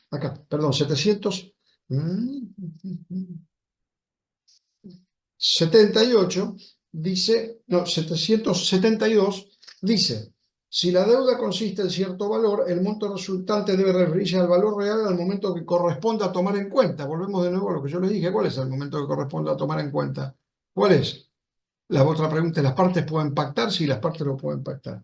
acá, perdón, 778, dice, no, 772 dice, si la deuda consiste en cierto valor, el monto resultante debe referirse al valor real al momento que corresponda a tomar en cuenta. Volvemos de nuevo a lo que yo les dije. ¿Cuál es el momento que corresponde a tomar en cuenta? ¿Cuál es? La otra pregunta, ¿las partes pueden pactar? Sí, las partes lo pueden pactar.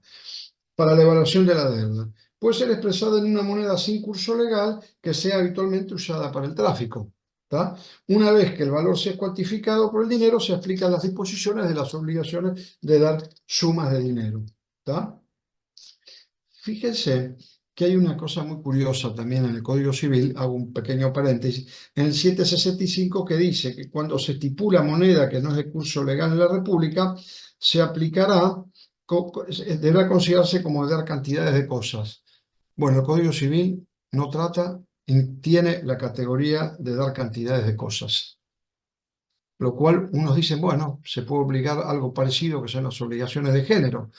Para la evaluación de la deuda. Puede ser expresada en una moneda sin curso legal que sea habitualmente usada para el tráfico. ¿Tá? Una vez que el valor sea cuantificado por el dinero, se aplican las disposiciones de las obligaciones de dar sumas de dinero. ¿Tá? Fíjense que hay una cosa muy curiosa también en el Código Civil, hago un pequeño paréntesis, en el 765 que dice que cuando se estipula moneda que no es de curso legal en la República, se aplicará, deberá considerarse como dar cantidades de cosas. Bueno, el Código Civil no trata, tiene la categoría de dar cantidades de cosas. Lo cual unos dicen, bueno, se puede obligar a algo parecido que son las obligaciones de género,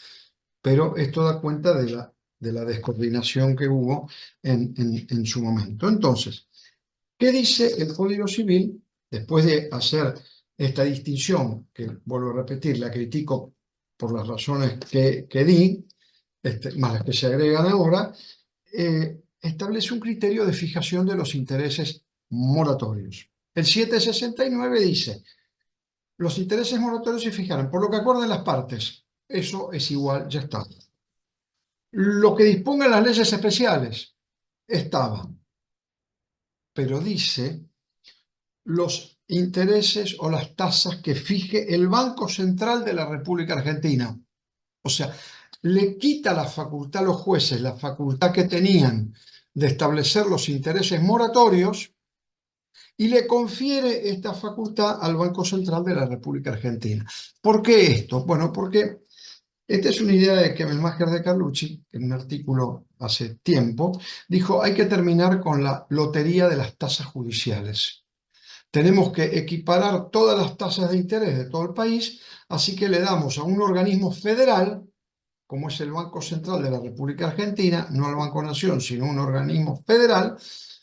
pero esto da cuenta de la descoordinación que hubo en su momento. Entonces, ¿qué dice el Código Civil? Después de hacer esta distinción, que vuelvo a repetir, la critico por las razones que di, más las que se agregan ahora, establece un criterio de fijación de los intereses moratorios. El 769 dice, los intereses moratorios se fijarán por lo que acuerden las partes. Eso es igual, ya está. Lo que dispongan las leyes especiales estaba, pero dice los intereses o las tasas que fije el Banco Central de la República Argentina. O sea, le quita la facultad a los jueces, la facultad que tenían de establecer los intereses moratorios y le confiere esta facultad al Banco Central de la República Argentina. ¿Por qué esto? Bueno, porque esta es una idea de Kemelmacher de Carlucci, en un artículo hace tiempo, dijo hay que terminar con la lotería de las tasas judiciales. Tenemos que equiparar todas las tasas de interés de todo el país, así que le damos a un organismo federal, como es el Banco Central de la República Argentina, no al Banco Nación, sino un organismo federal,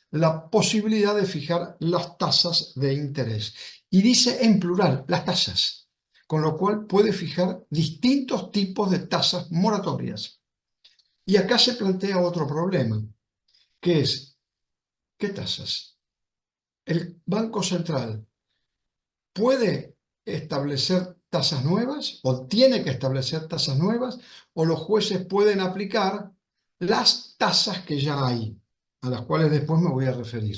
la posibilidad de fijar las tasas de interés. Y dice en plural, las tasas, con lo cual puede fijar distintos tipos de tasas moratorias. Y acá se plantea otro problema, que es, ¿qué tasas? ¿El Banco Central puede establecer tasas nuevas o tiene que establecer tasas nuevas o los jueces pueden aplicar las tasas que ya hay, a las cuales después me voy a referir?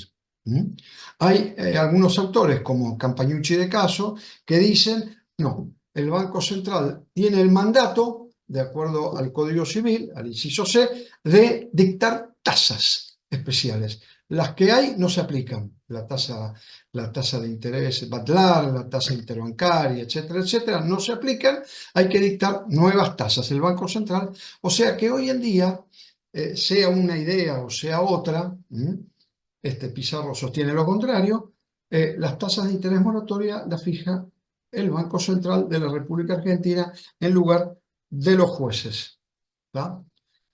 Hay algunos autores como Campagnuzzi de Caso que dicen, no, el Banco Central tiene el mandato, de acuerdo al Código Civil, al inciso C, de dictar tasas especiales. Las que hay no se aplican, la tasa de interés Badlar, la tasa interbancaria, etcétera, etcétera, no se aplican, hay que dictar nuevas tasas, el Banco Central. O sea que hoy en día, sea una idea o sea otra, Pizarro sostiene lo contrario, las tasas de interés moratoria las fija el Banco Central de la República Argentina en lugar de los jueces. ¿Tá?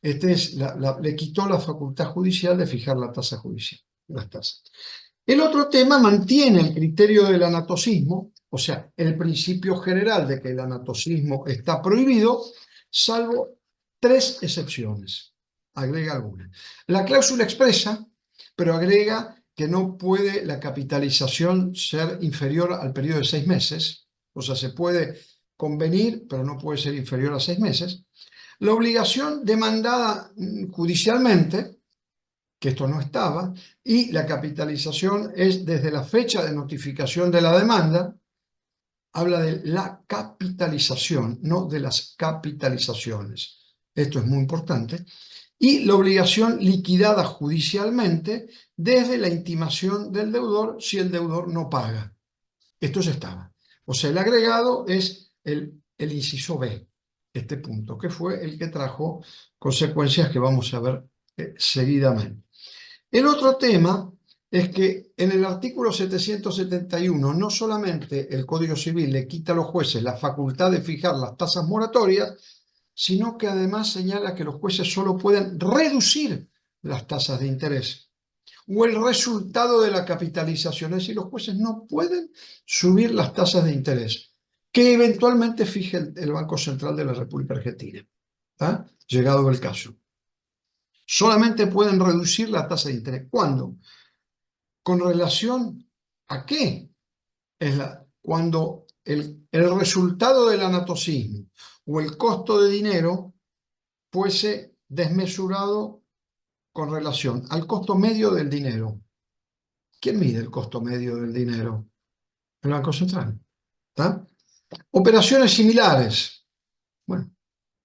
Le quitó la facultad judicial de fijar la tasa judicial, las tasas. El otro tema mantiene el criterio del anatocismo, o sea, el principio general de que el anatocismo está prohibido, salvo 3 excepciones. Agrega algunas. La cláusula expresa, pero agrega que no puede la capitalización ser inferior al periodo de 6 meses, o sea, se puede convenir, pero no puede ser inferior a 6 meses. La obligación demandada judicialmente, que esto no estaba, y la capitalización es desde la fecha de notificación de la demanda, habla de la capitalización, no de las capitalizaciones. Esto es muy importante. Y la obligación liquidada judicialmente desde la intimación del deudor si el deudor no paga. Esto ya estaba. O sea, el agregado es el inciso B, este punto, que fue el que trajo consecuencias que vamos a ver seguidamente. El otro tema es que en el artículo 771 no solamente el Código Civil le quita a los jueces la facultad de fijar las tasas moratorias, sino que además señala que los jueces solo pueden reducir las tasas de interés o el resultado de la capitalización. Es decir, los jueces no pueden subir las tasas de interés. que eventualmente fije el Banco Central de la República Argentina, ¿tá? Llegado el caso. Solamente pueden reducir la tasa de interés. ¿Cuándo? ¿Con relación a qué? Cuando el resultado del anatocismo o el costo de dinero fuese desmesurado con relación al costo medio del dinero. ¿Quién mide el costo medio del dinero? El Banco Central. ¿Tá? Operaciones similares. Bueno,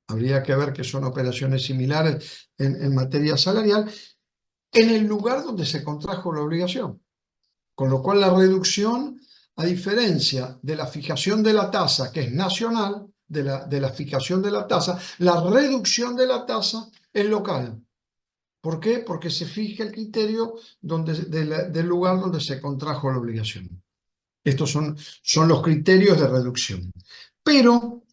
habría que ver qué son operaciones similares en materia salarial en el lugar donde se contrajo la obligación. Con lo cual la reducción, a diferencia de la fijación de la tasa, que es nacional, de la fijación de la tasa, la reducción de la tasa es local. ¿Por qué? Porque se fija el criterio del lugar donde se contrajo la obligación. Estos son los criterios de reducción. Pero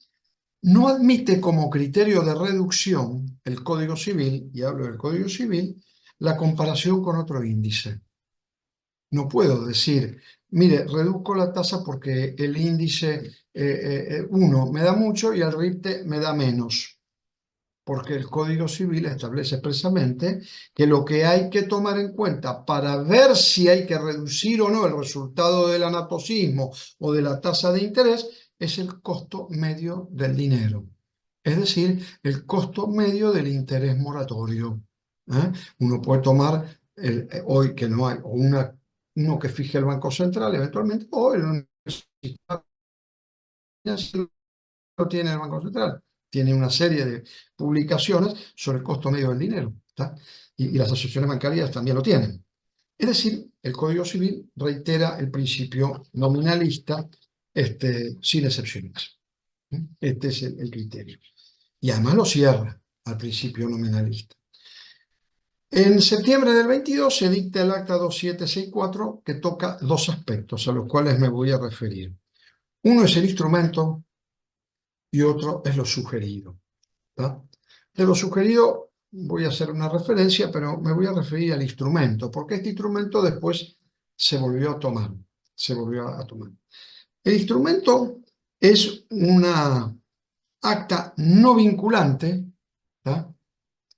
no admite como criterio de reducción el Código Civil, y hablo del Código Civil, la comparación con otro índice. No puedo decir, mire, reduzco la tasa porque el índice 1 me da mucho y el RIPTE me da menos, porque el Código Civil establece expresamente que lo que hay que tomar en cuenta para ver si hay que reducir o no el resultado del anatocismo o de la tasa de interés es el costo medio del dinero, es decir, el costo medio del interés moratorio. Uno puede tomar hoy que no hay, o uno que fije el Banco Central eventualmente, o el lo tiene el Banco Central. Tiene una serie de publicaciones sobre el costo medio del dinero, ¿tá? Y las asociaciones bancarias también lo tienen. Es decir, el Código Civil reitera el principio nominalista sin excepciones. Este es el criterio. Y además lo cierra al principio nominalista. En septiembre del 22 se dicta el Acta 2764 que toca dos aspectos a los cuales me voy a referir. Uno es el instrumento y otro es lo sugerido. ¿Tá? De lo sugerido voy a hacer una referencia, pero me voy a referir al instrumento, porque este instrumento después se volvió a tomar. El instrumento es una acta no vinculante. ¿Tá?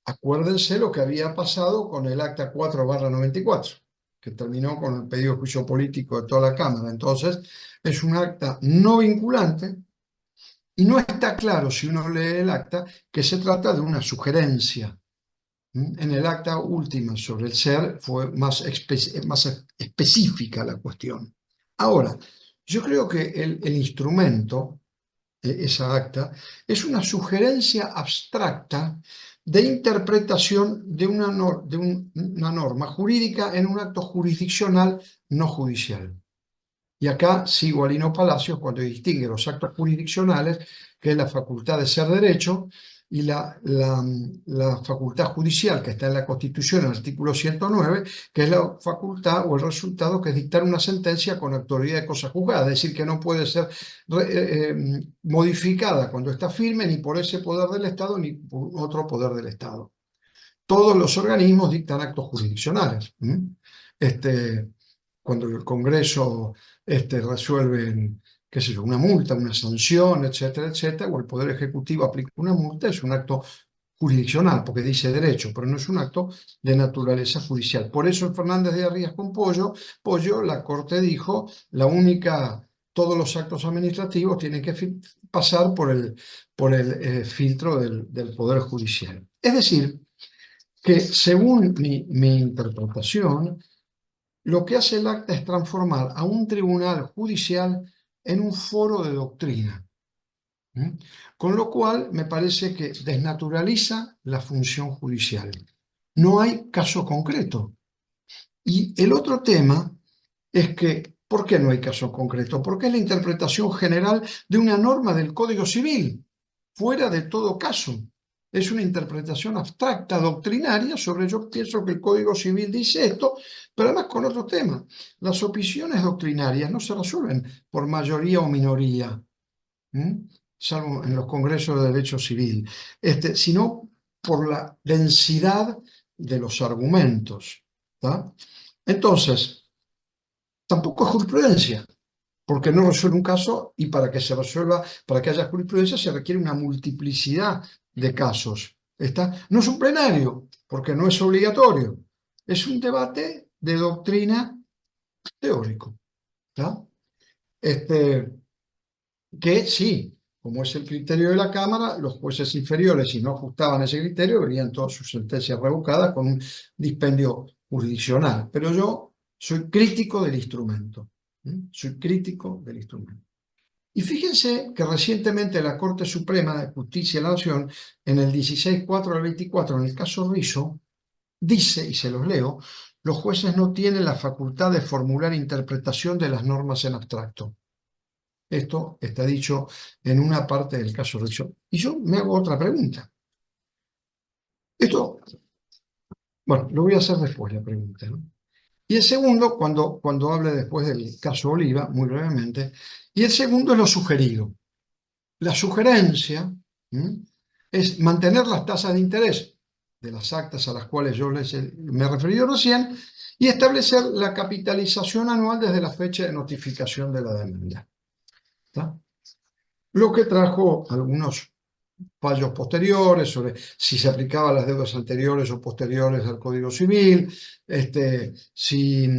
Acuérdense lo que había pasado con el acta 4/94, que terminó con el pedido de juicio político de toda la Cámara. Entonces, es un acta no vinculante y no está claro, si uno lee el acta, que se trata de una sugerencia. En el acta última sobre el ser fue más específica la cuestión. Ahora, yo creo que el instrumento, esa acta, es una sugerencia abstracta de interpretación de una norma jurídica en un acto jurisdiccional no judicial. Y acá sigo a Lino Palacios cuando distingue los actos jurisdiccionales, que es la facultad de ser derecho, y la facultad judicial, que está en la Constitución, en el artículo 109, que es la facultad o el resultado que es dictar una sentencia con autoridad de cosa juzgada, es decir, que no puede ser modificada cuando está firme ni por ese poder del Estado ni por otro poder del Estado. Todos los organismos dictan actos jurisdiccionales. Cuando el Congreso resuelve, qué sé yo, una multa, una sanción, etcétera, etcétera, o el Poder Ejecutivo aplica una multa, es un acto jurisdiccional, porque dice derecho, pero no es un acto de naturaleza judicial. Por eso en Fernández de Arrias con Pollo, la Corte dijo, todos los actos administrativos tienen que pasar por el filtro del Poder Judicial. Es decir, que según mi interpretación, lo que hace el acta es transformar a un tribunal judicial en un foro de doctrina. Con lo cual me parece que desnaturaliza la función judicial. No hay caso concreto. Y el otro tema es que, ¿por qué no hay caso concreto? Porque es la interpretación general de una norma del Código Civil, fuera de todo caso. Es una interpretación abstracta, doctrinaria, yo pienso que el Código Civil dice esto, pero además con otro tema. Las opiniones doctrinarias no se resuelven por mayoría o minoría, salvo en los congresos de derecho civil, sino por la densidad de los argumentos. ¿Tá? Entonces, tampoco es jurisprudencia. porque no resuelve un caso y para que se resuelva, para que haya jurisprudencia se requiere una multiplicidad de casos. No es un plenario, porque no es obligatorio, es un debate de doctrina teórico. ¿Está? Que sí, como es el criterio de la Cámara, los jueces inferiores, si no ajustaban ese criterio, verían todas sus sentencias revocadas con un dispendio jurisdiccional. Pero yo soy crítico del instrumento. Soy crítico del instrumento. Y fíjense que recientemente la Corte Suprema de Justicia de la Nación, en el 16.4 al 24, en el caso Rizzo, dice, y se los leo, los jueces no tienen la facultad de formular interpretación de las normas en abstracto. Esto está dicho en una parte del caso Rizzo. Y yo me hago otra pregunta. Esto, bueno, lo voy a hacer después la pregunta, ¿no? Y el segundo, cuando hable después del caso Oliva, muy brevemente, y el segundo es lo sugerido. La sugerencia es mantener las tasas de interés de las actas a las cuales yo me he referido recién y establecer la capitalización anual desde la fecha de notificación de la demanda. ¿Está? Lo que trajo algunos fallos posteriores sobre si se aplicaban las deudas anteriores o posteriores al Código Civil, si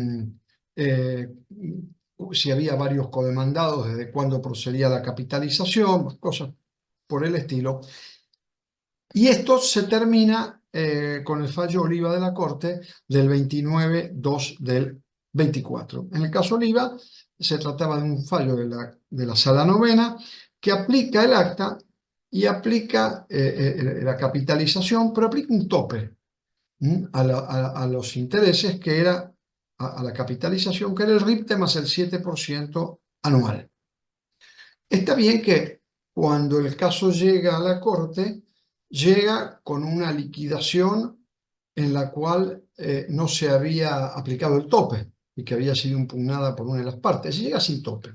había varios codemandados, desde cuándo procedía la capitalización, cosas por el estilo. Y esto se termina con el fallo Oliva de la Corte del 29/2 del 24. En el caso Oliva se trataba de un fallo de la Sala Novena que aplica el acta y aplica la capitalización, pero aplica un tope a los intereses que era a la capitalización, que era el RIPTE más el 7% anual. Está bien que cuando el caso llega a la Corte, llega con una liquidación en la cual no se había aplicado el tope y que había sido impugnada por una de las partes. Llega sin tope.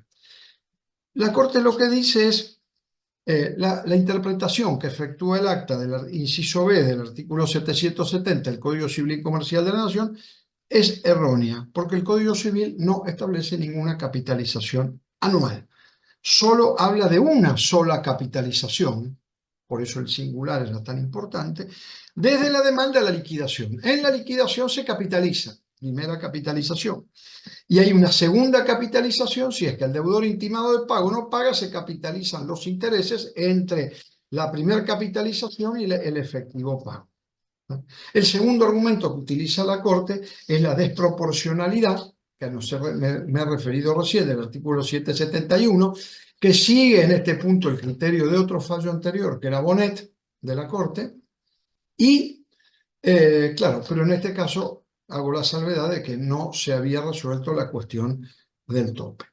La Corte lo que dice es la interpretación que efectúa el acta del inciso B del artículo 770 del Código Civil y Comercial de la Nación es errónea, porque el Código Civil no establece ninguna capitalización anual. Solo habla de una sola capitalización, por eso el singular era tan importante, desde la demanda a la liquidación. En la liquidación se capitaliza, primera capitalización. Y hay una segunda capitalización, si es que el deudor intimado de pago no paga, se capitalizan los intereses entre la primera capitalización y el efectivo pago. El segundo argumento que utiliza la Corte es la desproporcionalidad, que me he referido recién, del artículo 771, que sigue en este punto el criterio de otro fallo anterior, que era Bonet, de la Corte, y claro, pero en este caso hago la salvedad de que no se había resuelto la cuestión del tope.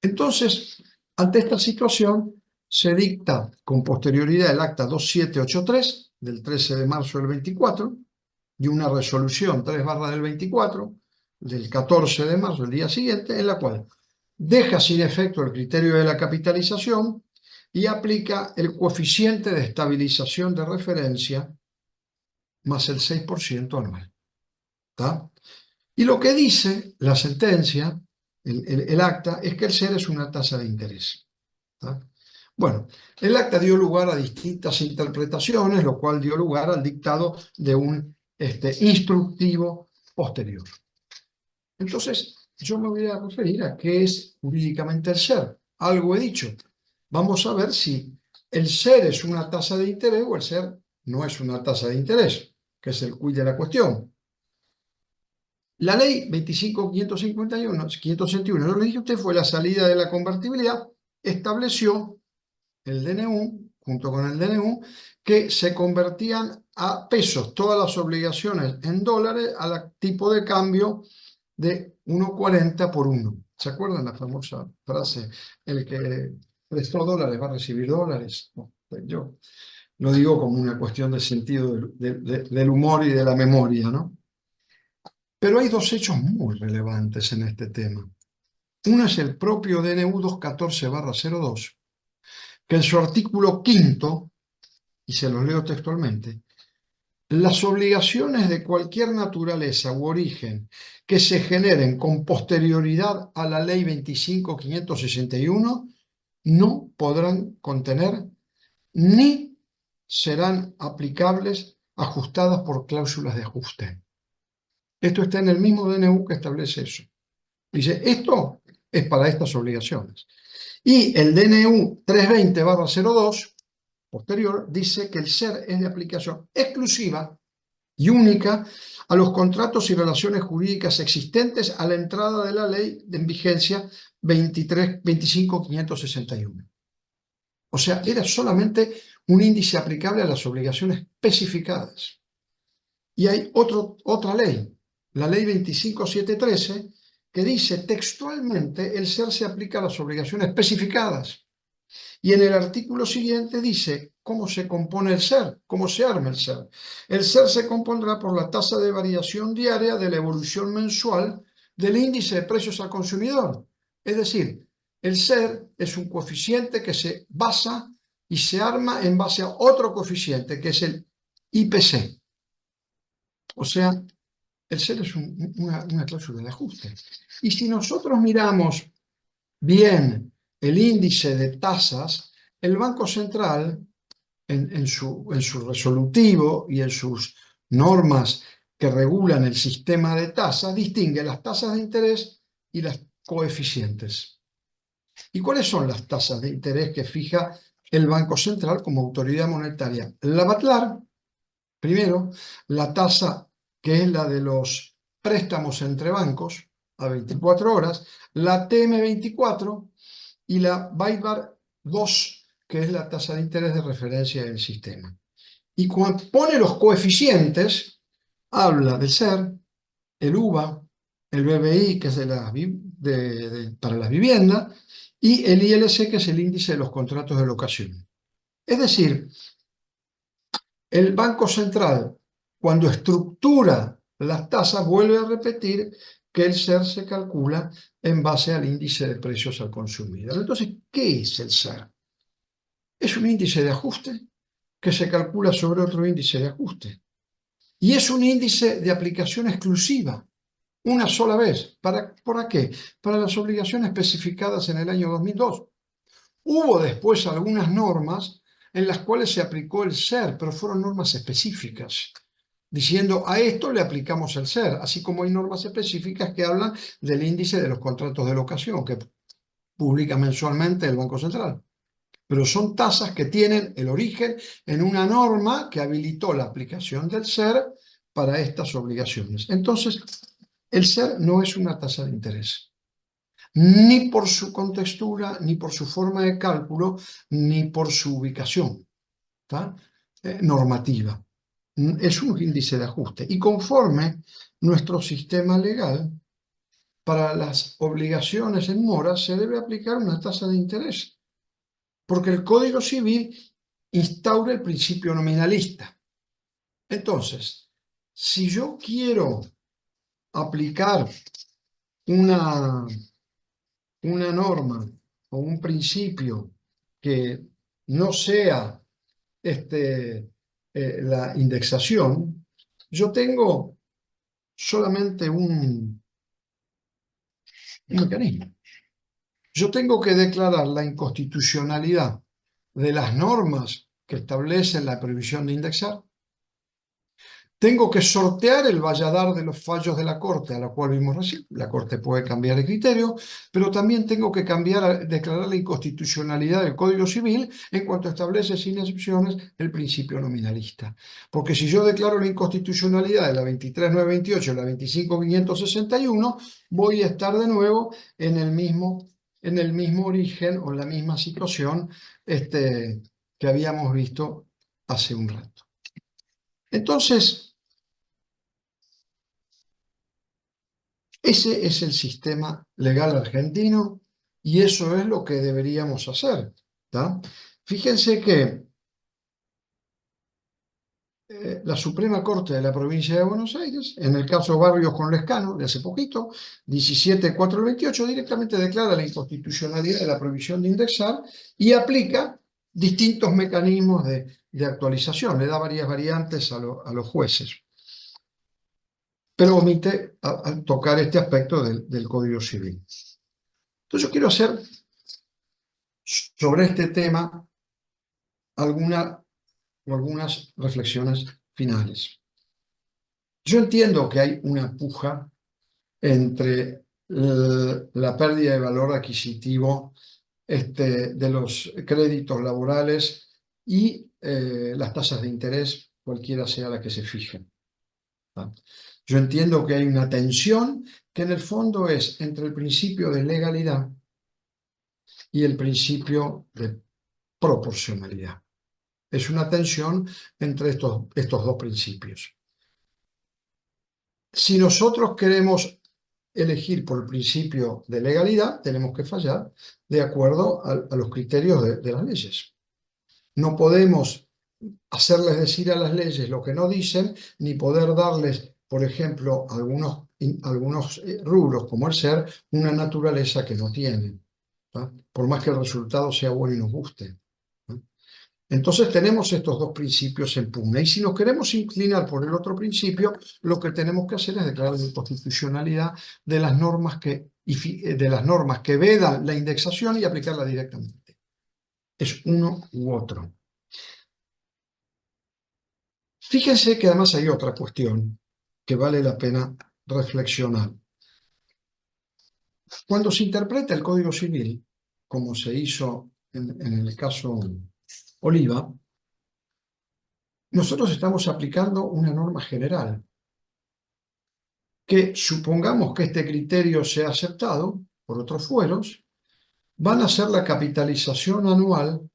Entonces, ante esta situación, se dicta con posterioridad el acta 2783 del 13 de marzo del 24 y una resolución 3 del 24 del 14 de marzo, el día siguiente, en la cual deja sin efecto el criterio de la capitalización y aplica el coeficiente de estabilización de referencia más el 6% anual. ¿Está? Y lo que dice la sentencia, el acta, es que el SER es una tasa de interés. ¿Está? Bueno, el acta dio lugar a distintas interpretaciones, lo cual dio lugar al dictado de un instructivo posterior. Entonces, yo me voy a referir a qué es jurídicamente el SER. Algo he dicho. Vamos a ver si el SER es una tasa de interés o el SER no es una tasa de interés, que es el quid de la cuestión. La ley 25.561, yo le dije a usted, fue la salida de la convertibilidad, estableció el DNU, junto con el DNU, que se convertían a pesos todas las obligaciones en dólares al tipo de cambio de 1,40 por 1. ¿Se acuerdan la famosa frase? El que prestó dólares va a recibir dólares. No, yo lo digo como una cuestión de sentido del humor y de la memoria, ¿no? Pero hay dos hechos muy relevantes en este tema. Uno es el propio DNU 214/02, que en su artículo 5, y se los leo textualmente, las obligaciones de cualquier naturaleza u origen que se generen con posterioridad a la Ley 25.561 no podrán contener ni serán aplicables ajustadas por cláusulas de ajuste. Esto está en el mismo DNU que establece eso. Dice, esto es para estas obligaciones. Y el DNU 320/02, posterior, dice que el SER es de aplicación exclusiva y única a los contratos y relaciones jurídicas existentes a la entrada de la ley en vigencia 25.561. O sea, era solamente un índice aplicable a las obligaciones especificadas. Y hay otra ley, la ley 25.713, que dice textualmente el SER se aplica a las obligaciones especificadas. Y en el artículo siguiente dice cómo se compone el SER, cómo se arma el SER. El SER se compondrá por la tasa de variación diaria de la evolución mensual del índice de precios al consumidor. Es decir, el SER es un coeficiente que se basa y se arma en base a otro coeficiente, que es el IPC. O sea, el SER es una cláusula de ajuste. Y si nosotros miramos bien el índice de tasas, el Banco Central, en su resolutivo y en sus normas que regulan el sistema de tasas, distingue las tasas de interés y las coeficientes. ¿Y cuáles son las tasas de interés que fija el Banco Central como autoridad monetaria? La BATLAR, primero, la tasa que es la de los préstamos entre bancos a 24 horas, la TM24 y la BAIBAR 2, que es la tasa de interés de referencia del sistema. Y cuando pone los coeficientes, habla del SER, el UVA, el BBI, que es para las viviendas, y el ILC, que es el índice de los contratos de locación. Es decir, el Banco Central, cuando estructura las tasas, vuelve a repetir que el SER se calcula en base al índice de precios al consumidor. Entonces, ¿qué es el SER? Es un índice de ajuste que se calcula sobre otro índice de ajuste. Y es un índice de aplicación exclusiva, una sola vez. ¿Para qué? Para las obligaciones especificadas en el año 2002. Hubo después algunas normas en las cuales se aplicó el SER, pero fueron normas específicas, diciendo a esto le aplicamos el SER, así como hay normas específicas que hablan del índice de los contratos de locación que publica mensualmente el Banco Central. Pero son tasas que tienen el origen en una norma que habilitó la aplicación del SER para estas obligaciones. Entonces, el SER no es una tasa de interés, ni por su contextura, ni por su forma de cálculo, ni por su ubicación normativa. Es un índice de ajuste. Y conforme nuestro sistema legal, para las obligaciones en mora se debe aplicar una tasa de interés, porque el Código Civil instaura el principio nominalista. Entonces, si yo quiero aplicar una norma o un principio que no sea la indexación, yo tengo solamente un mecanismo. Yo tengo que declarar la inconstitucionalidad de las normas que establecen la prohibición de indexar. Tengo que sortear el valladar de los fallos de la Corte, a la cual vimos recién. La Corte puede cambiar de criterio, pero también tengo que declarar la inconstitucionalidad del Código Civil en cuanto establece sin excepciones el principio nominalista. Porque si yo declaro la inconstitucionalidad de la 23.928 y la 25.561, voy a estar de nuevo en el mismo origen o en la misma situación que habíamos visto hace un rato. Entonces, ese es el sistema legal argentino y eso es lo que deberíamos hacer. Fíjense que la Suprema Corte de la Provincia de Buenos Aires, en el caso Barrios con Lescano, de hace poquito, 17.428, directamente declara la inconstitucionalidad de la prohibición de indexar y aplica distintos mecanismos de actualización, le da varias variantes a los jueces, pero omite a tocar este aspecto del Código Civil. Entonces yo quiero hacer sobre este tema algunas reflexiones finales. Yo entiendo que hay una puja entre la pérdida de valor adquisitivo de los créditos laborales y las tasas de interés, cualquiera sea la que se fijen. ¿Ah? Yo entiendo que hay una tensión que en el fondo es entre el principio de legalidad y el principio de proporcionalidad. Es una tensión entre estos dos principios. Si nosotros queremos elegir por el principio de legalidad, tenemos que fallar de acuerdo a los criterios de las leyes. No podemos hacerles decir a las leyes lo que no dicen, ni poder darles, por ejemplo, algunos rubros como el ser, una naturaleza que no tienen, ¿tá? Por más que el resultado sea bueno y nos guste. Entonces tenemos estos dos principios en pugna. Y si nos queremos inclinar por el otro principio, lo que tenemos que hacer es declarar la inconstitucionalidad de las normas que vedan la indexación y aplicarla directamente. Es uno u otro. Fíjense que además hay otra cuestión que vale la pena reflexionar. Cuando se interpreta el Código Civil, como se hizo en el caso Oliva, nosotros estamos aplicando una norma general que, supongamos que este criterio sea aceptado por otros fueros, van a ser la capitalización anual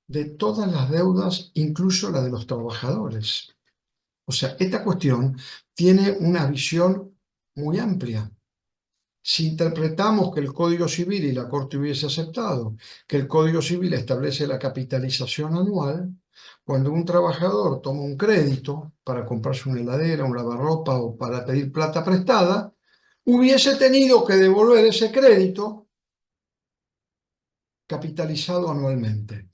de todas las deudas, incluso la de los trabajadores. O sea, esta cuestión tiene una visión muy amplia. Si interpretamos que el Código Civil, y la Corte hubiese aceptado, que el Código Civil establece la capitalización anual, cuando un trabajador toma un crédito para comprarse una heladera, un lavarropa o para pedir plata prestada, hubiese tenido que devolver ese crédito capitalizado anualmente.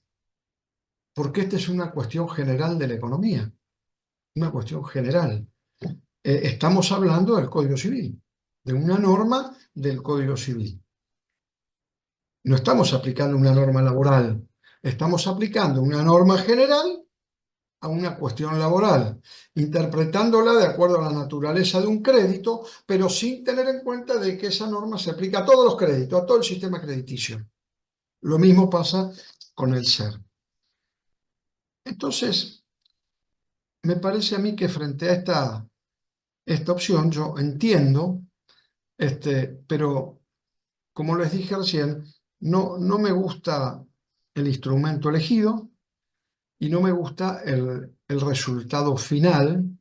Porque esta es una cuestión general de la economía, una cuestión general. Estamos hablando del Código Civil, de una norma del Código Civil. No estamos aplicando una norma laboral, estamos aplicando una norma general a una cuestión laboral, interpretándola de acuerdo a la naturaleza de un crédito, pero sin tener en cuenta de que esa norma se aplica a todos los créditos, a todo el sistema crediticio. Lo mismo pasa con el ser. Entonces, me parece a mí que frente a esta opción, yo entiendo, pero como les dije recién, no me gusta el instrumento elegido y no me gusta el resultado final,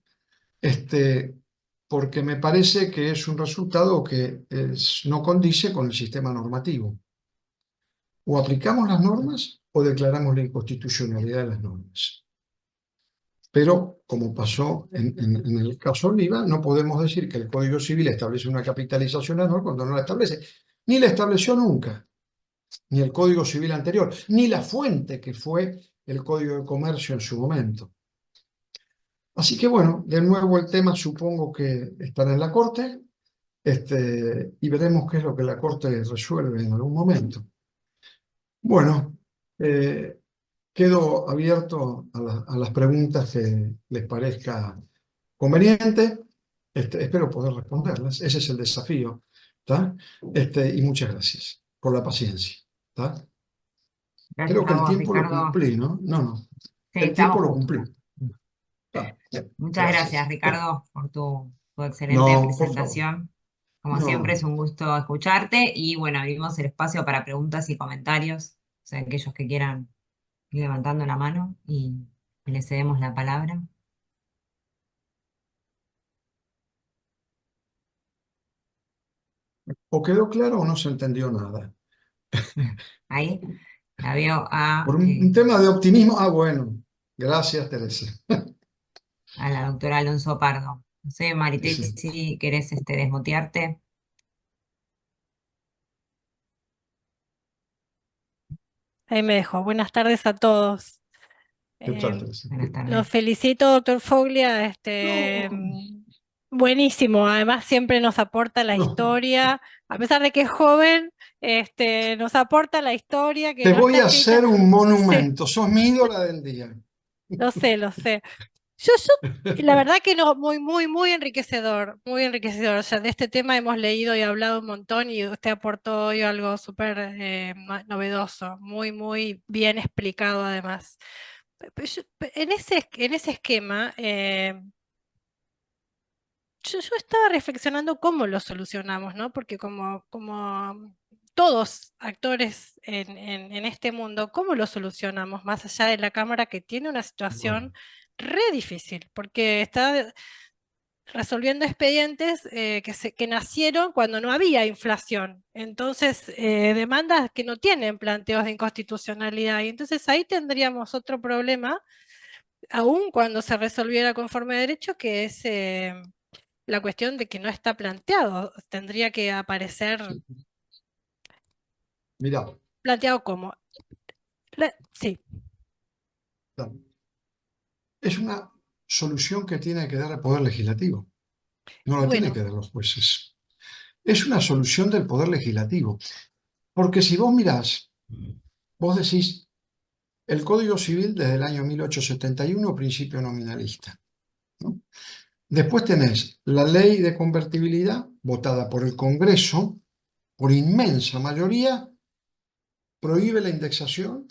porque me parece que es un resultado que no condice con el sistema normativo. O aplicamos las normas o declaramos la inconstitucionalidad de las normas. Pero, como pasó en el caso Oliva, no podemos decir que el Código Civil establece una capitalización anual cuando no la establece. Ni la estableció nunca, ni el Código Civil anterior, ni la fuente que fue el Código de Comercio en su momento. Así que bueno, de nuevo el tema supongo que estará en la Corte, y veremos qué es lo que la Corte resuelve en algún momento. Bueno, quedo abierto a las preguntas que les parezca conveniente. Espero poder responderlas. Ese es el desafío, ¿tá? Y muchas gracias por la paciencia, ¿tá? Gracias Creo que a el vos, tiempo lo Ricardo. cumplí, ¿no? No. Sí, El tiempo estamos lo justos. cumplí. Bien, Muchas gracias, gracias. Ricardo, por tu excelente No, por favor. presentación. Como siempre, No. es un gusto escucharte y bueno, abrimos el espacio para preguntas y comentarios. O sea, aquellos que quieran ir levantando la mano y le cedemos la palabra. O quedó claro o no se entendió nada. Ahí la veo a, Por un tema de optimismo. Ah, bueno. Gracias, Teresa. a la doctora Alonso Pardo. No sé, Maritel, Sí. si querés desmutearte. Ahí me dejó. Buenas tardes a todos. ¿Qué tal, Eh, Teresa? Buenas Lo tardes. felicito, doctor Foglia. No, Buenísimo. Además, siempre nos aporta la no. historia. A pesar de que es joven, nos aporta la historia que Te no está voy a escrita. hacer un Sí, monumento. Sos mi ídola del día. lo sé, lo sé. La verdad que no, muy, muy, muy enriquecedor, muy enriquecedor. O sea, de este tema hemos leído y hablado un montón y usted aportó hoy algo súper novedoso, muy, muy bien explicado además. En ese esquema, yo estaba reflexionando cómo lo solucionamos, ¿no? Porque como todos actores en este mundo, ¿cómo lo solucionamos? Más allá de la Cámara que tiene una situación Bueno, re difícil, porque está resolviendo expedientes que nacieron cuando no había inflación. Entonces, demandas que no tienen planteos de inconstitucionalidad. Y entonces ahí tendríamos otro problema, aún cuando se resolviera conforme a derecho, que es la cuestión de que no está planteado. Tendría que aparecer mirá, planteado como. Sí, es una solución que tiene que dar el Poder Legislativo, no la tienen bueno, que dar los jueces. Es una solución del Poder Legislativo, porque si vos mirás, vos decís, el Código Civil desde el año 1871, principio nominalista, ¿no? Después tenés la ley de convertibilidad, votada por el Congreso, por inmensa mayoría, prohíbe la indexación,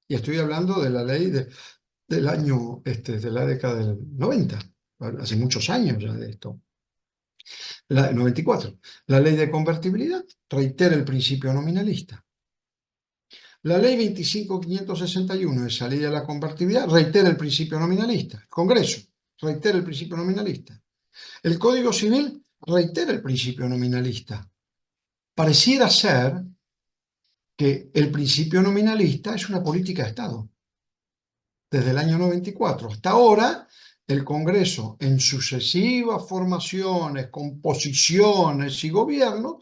y estoy hablando de la ley del año, de la década del 90, hace muchos años ya de esto, la 94. La ley de convertibilidad reitera el principio nominalista. La ley 25.561 de salida de la convertibilidad reitera el principio nominalista. El Congreso reitera el principio nominalista. El Código Civil reitera el principio nominalista. Pareciera ser que el principio nominalista es una política de Estado. Desde el año 94 hasta ahora, el Congreso, en sucesivas formaciones, composiciones y gobiernos,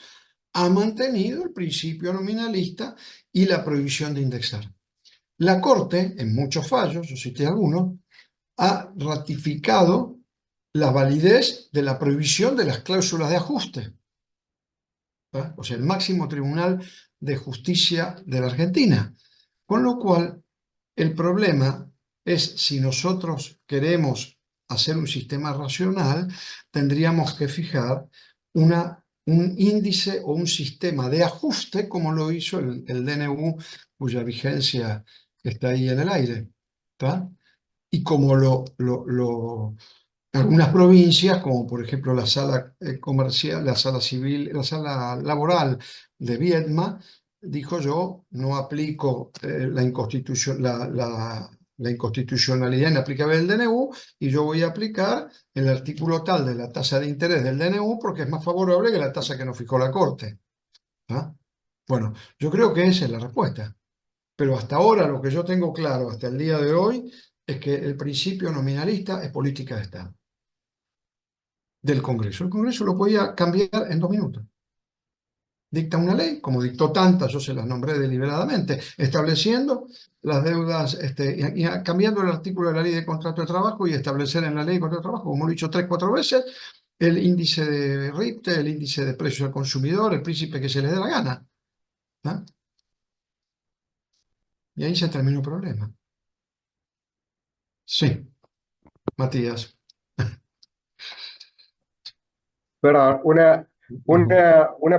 ha mantenido el principio nominalista y la prohibición de indexar. La Corte, en muchos fallos, yo cité algunos, ha ratificado la validez de la prohibición de las cláusulas de ajuste. O sea, el máximo tribunal de justicia de la Argentina. Con lo cual, el problema es si nosotros queremos hacer un sistema racional, tendríamos que fijar un índice o un sistema de ajuste como lo hizo el DNU, cuya vigencia está ahí en el aire. ¿Tá? Y como algunas provincias, como por ejemplo la sala comercial, la sala civil, la sala laboral de Viedma, dijo yo no aplico la inconstitucionalidad inaplicable del DNU y yo voy a aplicar el artículo tal de la tasa de interés del DNU porque es más favorable que la tasa que nos fijó la Corte. ¿Ah? Bueno, yo creo que esa es la respuesta. Pero hasta ahora lo que yo tengo claro, hasta el día de hoy, es que el principio nominalista es política de Estado del Congreso. El Congreso lo podía cambiar en 2 minutos. Dicta una ley, como dictó tantas, yo se las nombré deliberadamente, estableciendo las deudas, cambiando el artículo de la ley de contrato de trabajo y establecer en la ley de contrato de trabajo, como lo he dicho 3, 4 veces, el índice de RIPTE, el índice de precios al consumidor, el príncipe que se les dé la gana. ¿Ah? Y ahí se terminó el problema. Sí, Matías. Perdón, una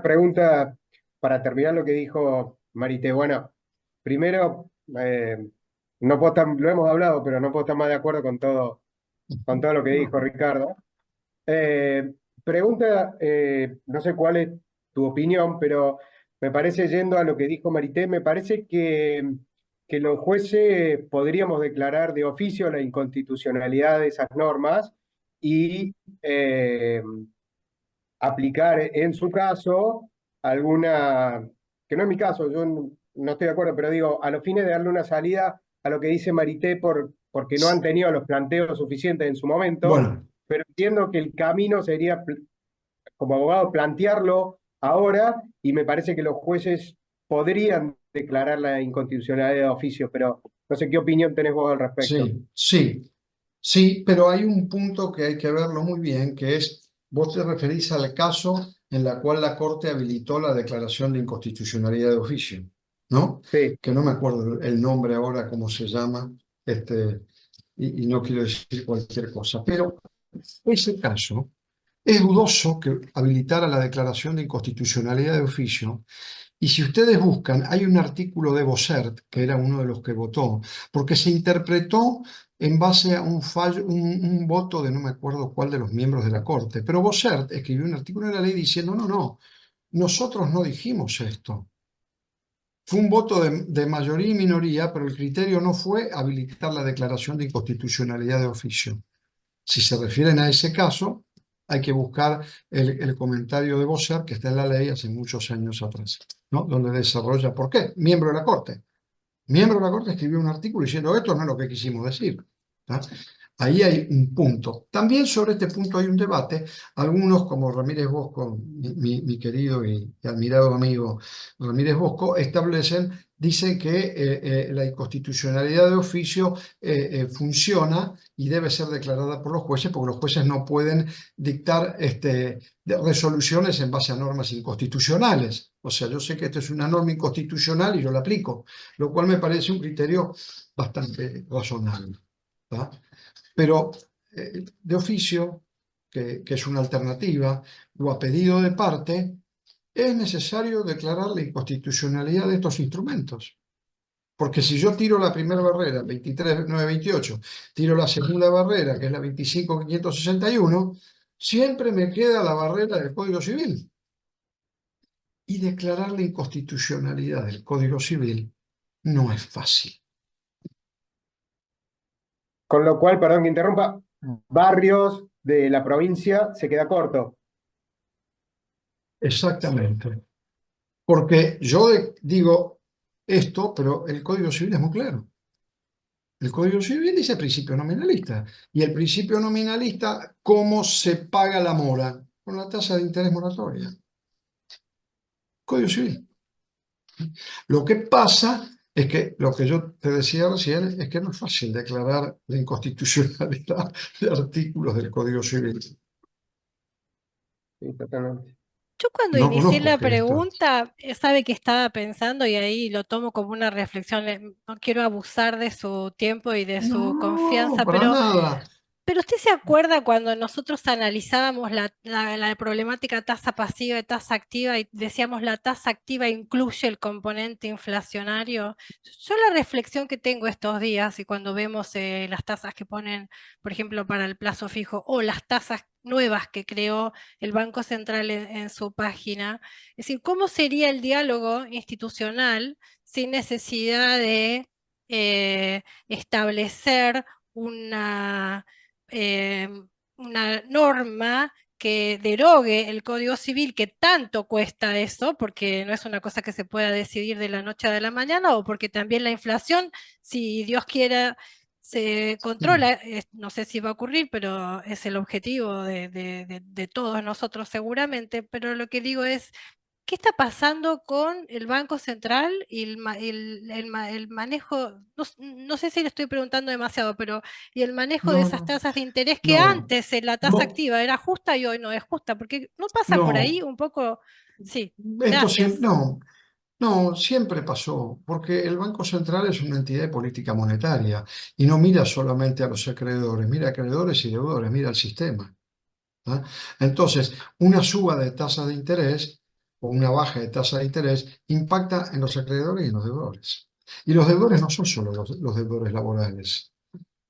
pregunta para terminar lo que dijo Marité. Bueno, primero, no puedo lo hemos hablado, pero no puedo estar más de acuerdo con todo lo que dijo Ricardo. Eh, Pregunta, no sé cuál es tu opinión, pero me parece, yendo a lo que dijo Marité, me parece que los jueces podríamos declarar de oficio la inconstitucionalidad de esas normas y aplicar en su caso alguna, que no es mi caso, yo no estoy de acuerdo, pero digo, a los fines de darle una salida a lo que dice Marité porque no han tenido los planteos suficientes en su momento, Bueno, pero entiendo que el camino sería, como abogado, plantearlo ahora y me parece que los jueces podrían declarar la inconstitucionalidad de oficio, pero no sé qué opinión tenés vos al respecto. Sí, pero hay un punto que hay que verlo muy bien, que es, vos te referís al caso en la cual la Corte habilitó la declaración de inconstitucionalidad de oficio, ¿no? Sí, Que no me acuerdo el nombre ahora, cómo se llama, y no quiero decir cualquier cosa, pero ese caso es dudoso que habilitara la declaración de inconstitucionalidad de oficio. Y si ustedes buscan, hay un artículo de Bossert, que era uno de los que votó, porque se interpretó en base a un fallo, un voto de no me acuerdo cuál de los miembros de la Corte, pero Bossert escribió un artículo en la ley diciendo, no, nosotros no dijimos esto. Fue un voto de mayoría y minoría, pero el criterio no fue habilitar la declaración de inconstitucionalidad de oficio. Si se refieren a ese caso, hay que buscar el comentario de Bossert, que está en la ley hace muchos años atrás, ¿no? Donde desarrolla por qué. Miembro de la Corte. Miembro de la Corte escribió un artículo diciendo esto no es lo que quisimos decir. ¿Tá? Ahí hay un punto. También sobre este punto hay un debate. Algunos, como Ramírez Bosco, mi querido y admirado amigo Ramírez Bosco, dicen que la inconstitucionalidad de oficio funciona y debe ser declarada por los jueces, porque los jueces no pueden dictar resoluciones en base a normas inconstitucionales. O sea, yo sé que esto es una norma inconstitucional y yo la aplico, lo cual me parece un criterio bastante razonable. ¿Tá? Pero de oficio, que es una alternativa, o a pedido de parte, es necesario declarar la inconstitucionalidad de estos instrumentos. Porque si yo tiro la primera barrera, 23.928, tiro la segunda barrera, que es la 25.561, siempre me queda la barrera del Código Civil. Y declarar la inconstitucionalidad del Código Civil no es fácil. con lo cual, perdón que interrumpa, barrios de la provincia se queda corto. Exactamente. Porque yo digo esto, pero el Código Civil es muy claro. El Código Civil dice principio nominalista. Y el principio nominalista, ¿cómo se paga la mora? Con la tasa de interés moratoria. Código Civil. Lo que pasa es que, lo que yo te decía recién, es que no es fácil declarar la inconstitucionalidad de artículos del Código Civil. Sí, totalmente. Yo cuando No inicié conozco la que esto. pregunta, sabe que estaba pensando y ahí lo tomo como una reflexión. No quiero abusar de su tiempo y de su No, confianza, para nada. pero ¿usted se acuerda cuando nosotros analizábamos la problemática tasa pasiva y tasa activa y decíamos la tasa activa incluye el componente inflacionario? Yo la reflexión que tengo estos días y cuando vemos las tasas que ponen, por ejemplo, para el plazo fijo o las tasas nuevas que creó el Banco Central en su página, es decir, ¿cómo sería el diálogo institucional sin necesidad de establecer una una norma que derogue el Código Civil, que tanto cuesta eso, porque no es una cosa que se pueda decidir de la noche a la mañana, o porque también la inflación, si Dios quiera, se controla, no sé si va a ocurrir, pero es el objetivo de todos nosotros seguramente, pero lo que digo es, ¿qué está pasando con el Banco Central y el manejo? No sé si le estoy preguntando demasiado, pero y el manejo de No, esas tasas de interés que no, antes la tasa no, activa era justa y hoy no es justa, porque no pasa por ahí no. un poco. Sí, Esto siempre, gracias. no, siempre pasó, porque el Banco Central es una entidad de política monetaria y no mira solamente a los acreedores, mira a acreedores y deudores, mira al sistema. ¿Ah? Entonces, una suba de tasa de interés o una baja de tasa de interés impacta en los acreedores y en los deudores. Y los deudores no son solo los deudores laborales,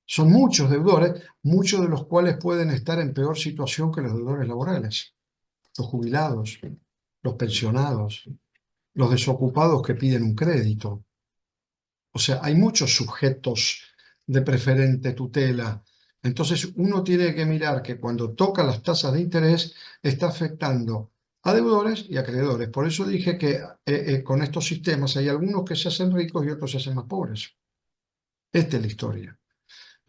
son muchos deudores, muchos de los cuales pueden estar en peor situación que los deudores laborales, los jubilados, los pensionados, los desocupados que piden un crédito. O sea, hay muchos sujetos de preferente tutela. Entonces, uno tiene que mirar que cuando toca las tasas de interés está afectando a deudores y acreedores. Por eso dije que con estos sistemas hay algunos que se hacen ricos y otros se hacen más pobres. Esta es la historia.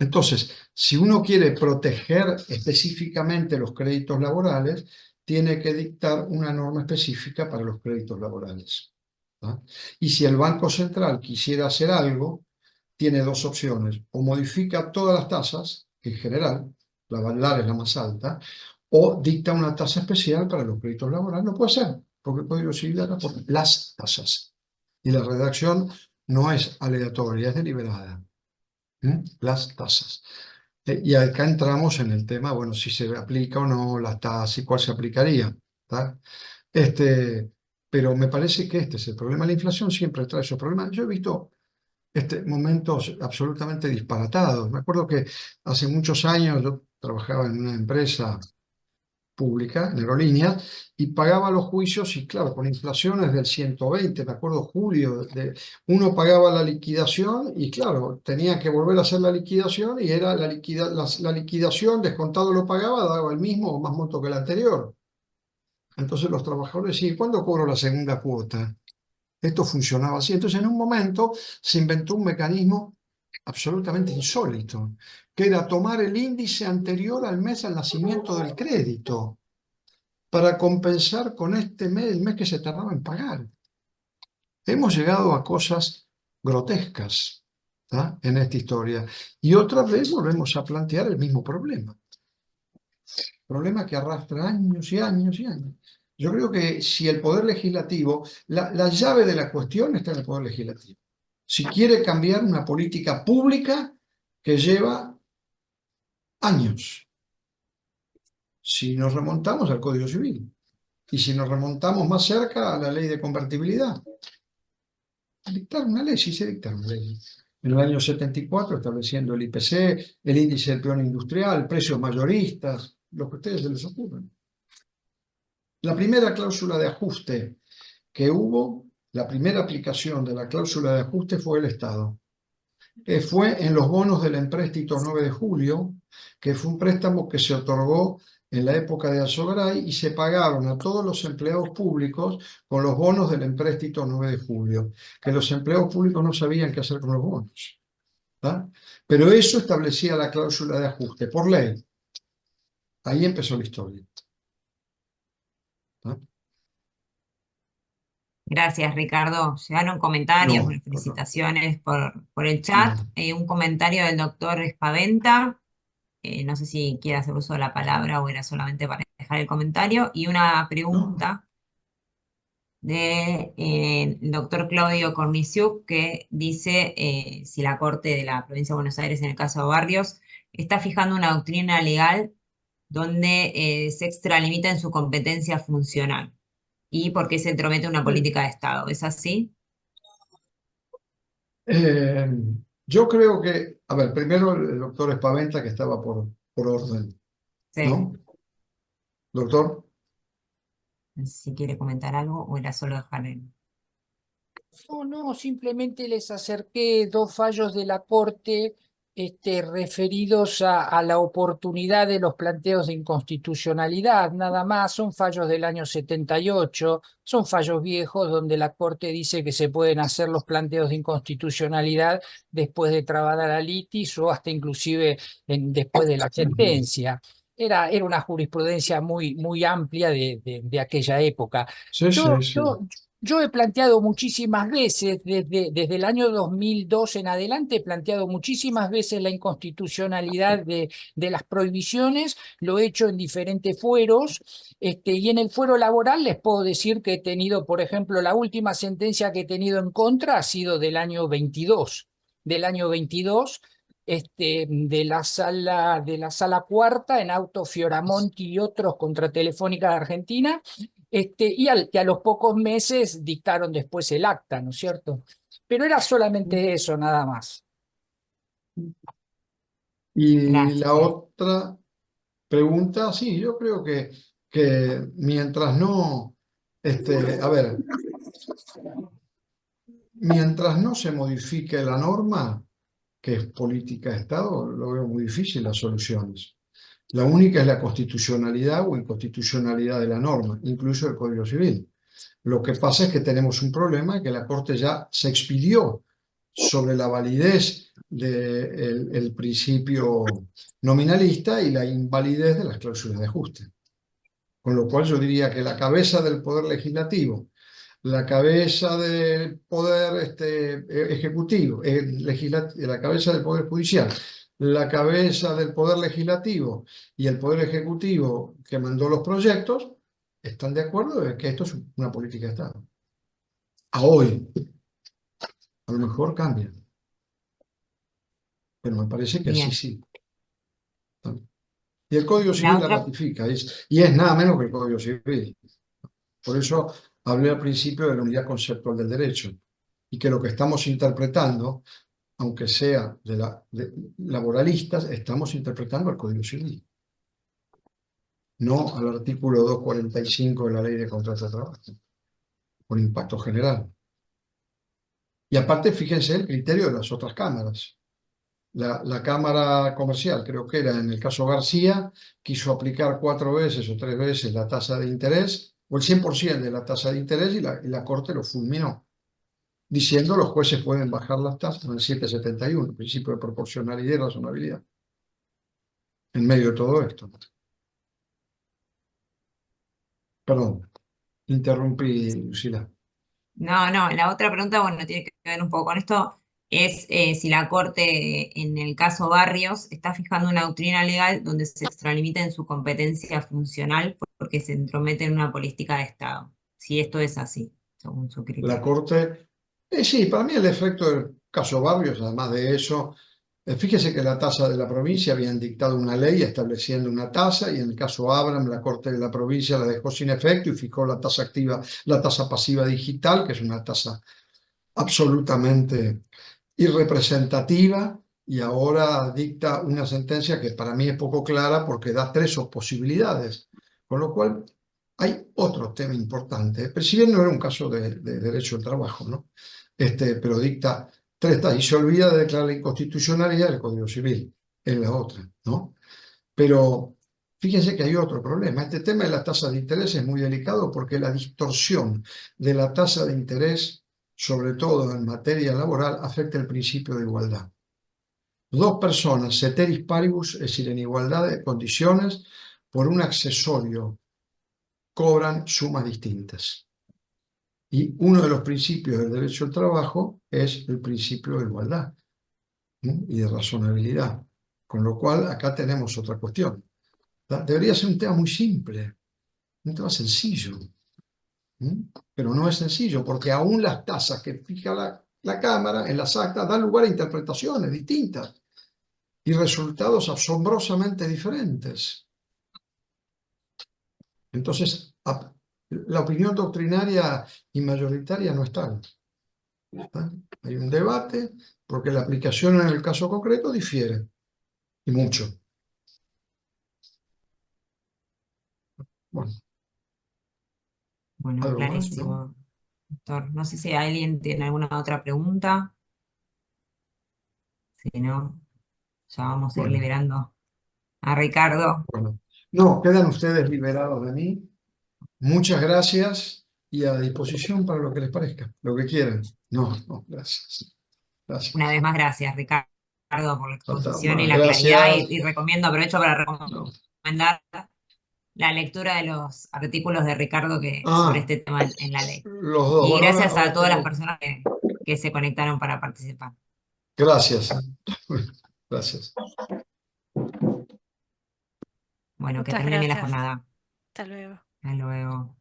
Entonces, si uno quiere proteger específicamente los créditos laborales, tiene que dictar una norma específica para los créditos laborales. ¿tá? Y si el Banco Central quisiera hacer algo, tiene dos opciones: o modifica todas las tasas, en general, la Badlar es la más alta, o dicta una tasa especial para los créditos laborales. No puede ser, porque el Código Civil habla por las tasas. Y la redacción no es aleatoria, es deliberada. Las tasas. Y acá entramos en el tema, bueno, si se aplica o no las tasas y cuál se aplicaría. ¿Tá? Pero me parece que este es el problema. La inflación siempre trae esos problemas. Yo he visto momentos absolutamente disparatados. Me acuerdo que hace muchos años yo trabajaba en una empresa pública, en aerolíneas, y pagaba los juicios y claro, con inflaciones del 120, me acuerdo julio, uno pagaba la liquidación y claro, tenía que volver a hacer la liquidación y era la liquidación, descontado lo pagaba, daba el mismo o más monto que el anterior. Entonces los trabajadores decían, ¿cuándo cobro la segunda cuota? Esto funcionaba así. Entonces en un momento se inventó un mecanismo absolutamente insólito, que era tomar el índice anterior al mes del nacimiento del crédito para compensar con el mes que se tardaba en pagar. Hemos llegado a cosas grotescas, ¿tá? En esta historia. Y otra vez volvemos a plantear el mismo problema. Problema que arrastra años y años y años. Yo creo que si el Poder Legislativo, la llave de la cuestión está en el Poder Legislativo. Si quiere cambiar una política pública que lleva años. Si nos remontamos al Código Civil y si nos remontamos más cerca a la ley de convertibilidad. Dictar una ley, sí se dicta una ley. En el año 74 estableciendo el IPC, el índice del peón industrial, precios mayoristas, lo que a ustedes se les ocurra. La primera cláusula de ajuste que hubo, la primera aplicación de la cláusula de ajuste fue el Estado. Fue en los bonos del empréstito 9 de julio, que fue un préstamo que se otorgó en la época de Alzogaray y se pagaron a todos los empleados públicos con los bonos del empréstito 9 de julio, que los empleados públicos no sabían qué hacer con los bonos. ¿Tá? Pero eso establecía la cláusula de ajuste por ley. Ahí empezó la historia. ¿Tá? Gracias, Ricardo. Llegaron comentarios, No, bueno, felicitaciones por el chat. Un comentario del doctor Espaventa. No sé si quiere hacer uso de la palabra o era solamente para dejar el comentario. Y una pregunta del doctor Claudio Corniciuk, que dice si la Corte de la Provincia de Buenos Aires, en el caso de Barrios, está fijando una doctrina legal donde se extralimita en su competencia funcional y por qué se entromete en una política de Estado. ¿Es así? Yo creo que, a ver, primero el doctor Espaventa, que estaba por orden, Sí. ¿no? Doctor. Si quiere comentar algo o era solo dejar el... No, simplemente les acerqué dos fallos de la Corte referidos a la oportunidad de los planteos de inconstitucionalidad, nada más. Son fallos del año 78, son fallos viejos donde la Corte dice que se pueden hacer los planteos de inconstitucionalidad después de trabada la litis o hasta inclusive después de la sentencia. Era una jurisprudencia muy amplia de aquella época. Sí, sí, sí. Yo he planteado muchísimas veces, desde el año 2002 en adelante, he planteado muchísimas veces la inconstitucionalidad de las prohibiciones, lo he hecho en diferentes fueros, y en el fuero laboral les puedo decir que he tenido, por ejemplo, la última sentencia que he tenido en contra ha sido del año 22, de la sala cuarta en Auto Fioramonti y otros contra Telefónica de Argentina, y a los pocos meses dictaron después el acta, ¿no es cierto? Pero era solamente eso, nada más. Y Gracias. la otra pregunta, sí, yo creo que mientras no, a ver, mientras no se modifique la norma, que es política de Estado, lo veo muy difícil las soluciones. La única es la constitucionalidad o inconstitucionalidad de la norma, incluso el Código Civil. Lo que pasa es que tenemos un problema que la Corte ya se expidió sobre la validez del principio nominalista y la invalidez de las cláusulas de ajuste. Con lo cual yo diría que la cabeza del Poder Legislativo, la cabeza del poder ejecutivo, la cabeza del poder judicial, la cabeza del poder legislativo y el poder ejecutivo que mandó los proyectos, están de acuerdo en que esto es una política de Estado. A hoy, a lo mejor cambia, pero me parece que así Bien. sí. Y el Código La Civil la otra, ratifica, y es nada menos que el Código Civil. Por eso hablé al principio de la unidad conceptual del derecho, y que lo que estamos interpretando, aunque sea laboralistas, estamos interpretando el Código Civil, no al artículo 245 de la Ley de Contrato de Trabajo, por impacto general. Y aparte, fíjense el criterio de las otras cámaras. La Cámara Comercial, creo que era en el caso García, quiso aplicar 4 veces o 3 veces la tasa de interés, o el 100% de la tasa de interés, y la Corte lo fulminó, diciendo los jueces pueden bajar las tasas en el 771, el principio de proporcionalidad y razonabilidad, en medio de todo esto. Perdón, interrumpí, Lucila. no, la otra pregunta, bueno, tiene que ver un poco con esto, es si la Corte, en el caso Barrios, está fijando una doctrina legal donde se extralimita en su competencia funcional porque se entromete en una política de Estado. Si esto es así, según su La criterio. Corte, sí, para mí el efecto del caso Barrios, además de eso, fíjese que la tasa de la provincia habían dictado una ley estableciendo una tasa, y en el caso Abram, la Corte de la provincia la dejó sin efecto y fijó la tasa activa, la tasa pasiva digital, que es una tasa absolutamente irrepresentativa, y ahora dicta una sentencia que para mí es poco clara porque da 3 posibilidades, con lo cual hay otro tema importante, pero si bien no era un caso de derecho del trabajo, ¿no? Pero dicta 3 tasas y se olvida de declarar la inconstitucionalidad del Código Civil, es la otra, ¿no? Pero fíjense que hay otro problema. Este tema de la tasa de interés es muy delicado porque la distorsión de la tasa de interés, sobre todo en materia laboral, afecta el principio de igualdad. 2 personas, ceteris paribus, es decir, en igualdad de condiciones, por un accesorio, cobran sumas distintas. Y uno de los principios del derecho al trabajo es el principio de igualdad, ¿no? Y de razonabilidad. Con lo cual, acá tenemos otra cuestión. Debería ser un tema muy simple, un tema sencillo, pero no es sencillo porque aún las tasas que fija la Cámara en las actas dan lugar a interpretaciones distintas y resultados asombrosamente diferentes. Entonces, la opinión doctrinaria y mayoritaria no es tal. Hay un debate porque la aplicación en el caso concreto difiere, y mucho. Bueno, Bueno, algo más, ¿no? clarísimo, doctor. No sé si alguien tiene alguna otra pregunta. Si no, ya vamos a ir Bueno, liberando a Ricardo. bueno. No, quedan ustedes liberados de mí. Muchas gracias y a disposición para lo que les parezca, lo que quieran. No, gracias. Gracias. Una vez más, gracias, Ricardo, por la Falta exposición y más. la claridad. Gracias. Y aprovecho para No. recomendar la lectura de los artículos de Ricardo sobre este tema en la ley. Los dos. Y Bueno, gracias a ahora todas las tengo. personas que se conectaron para participar. Gracias. Gracias. Bueno, que Muchas termine bien la gracias. jornada. Hasta luego. Hasta luego.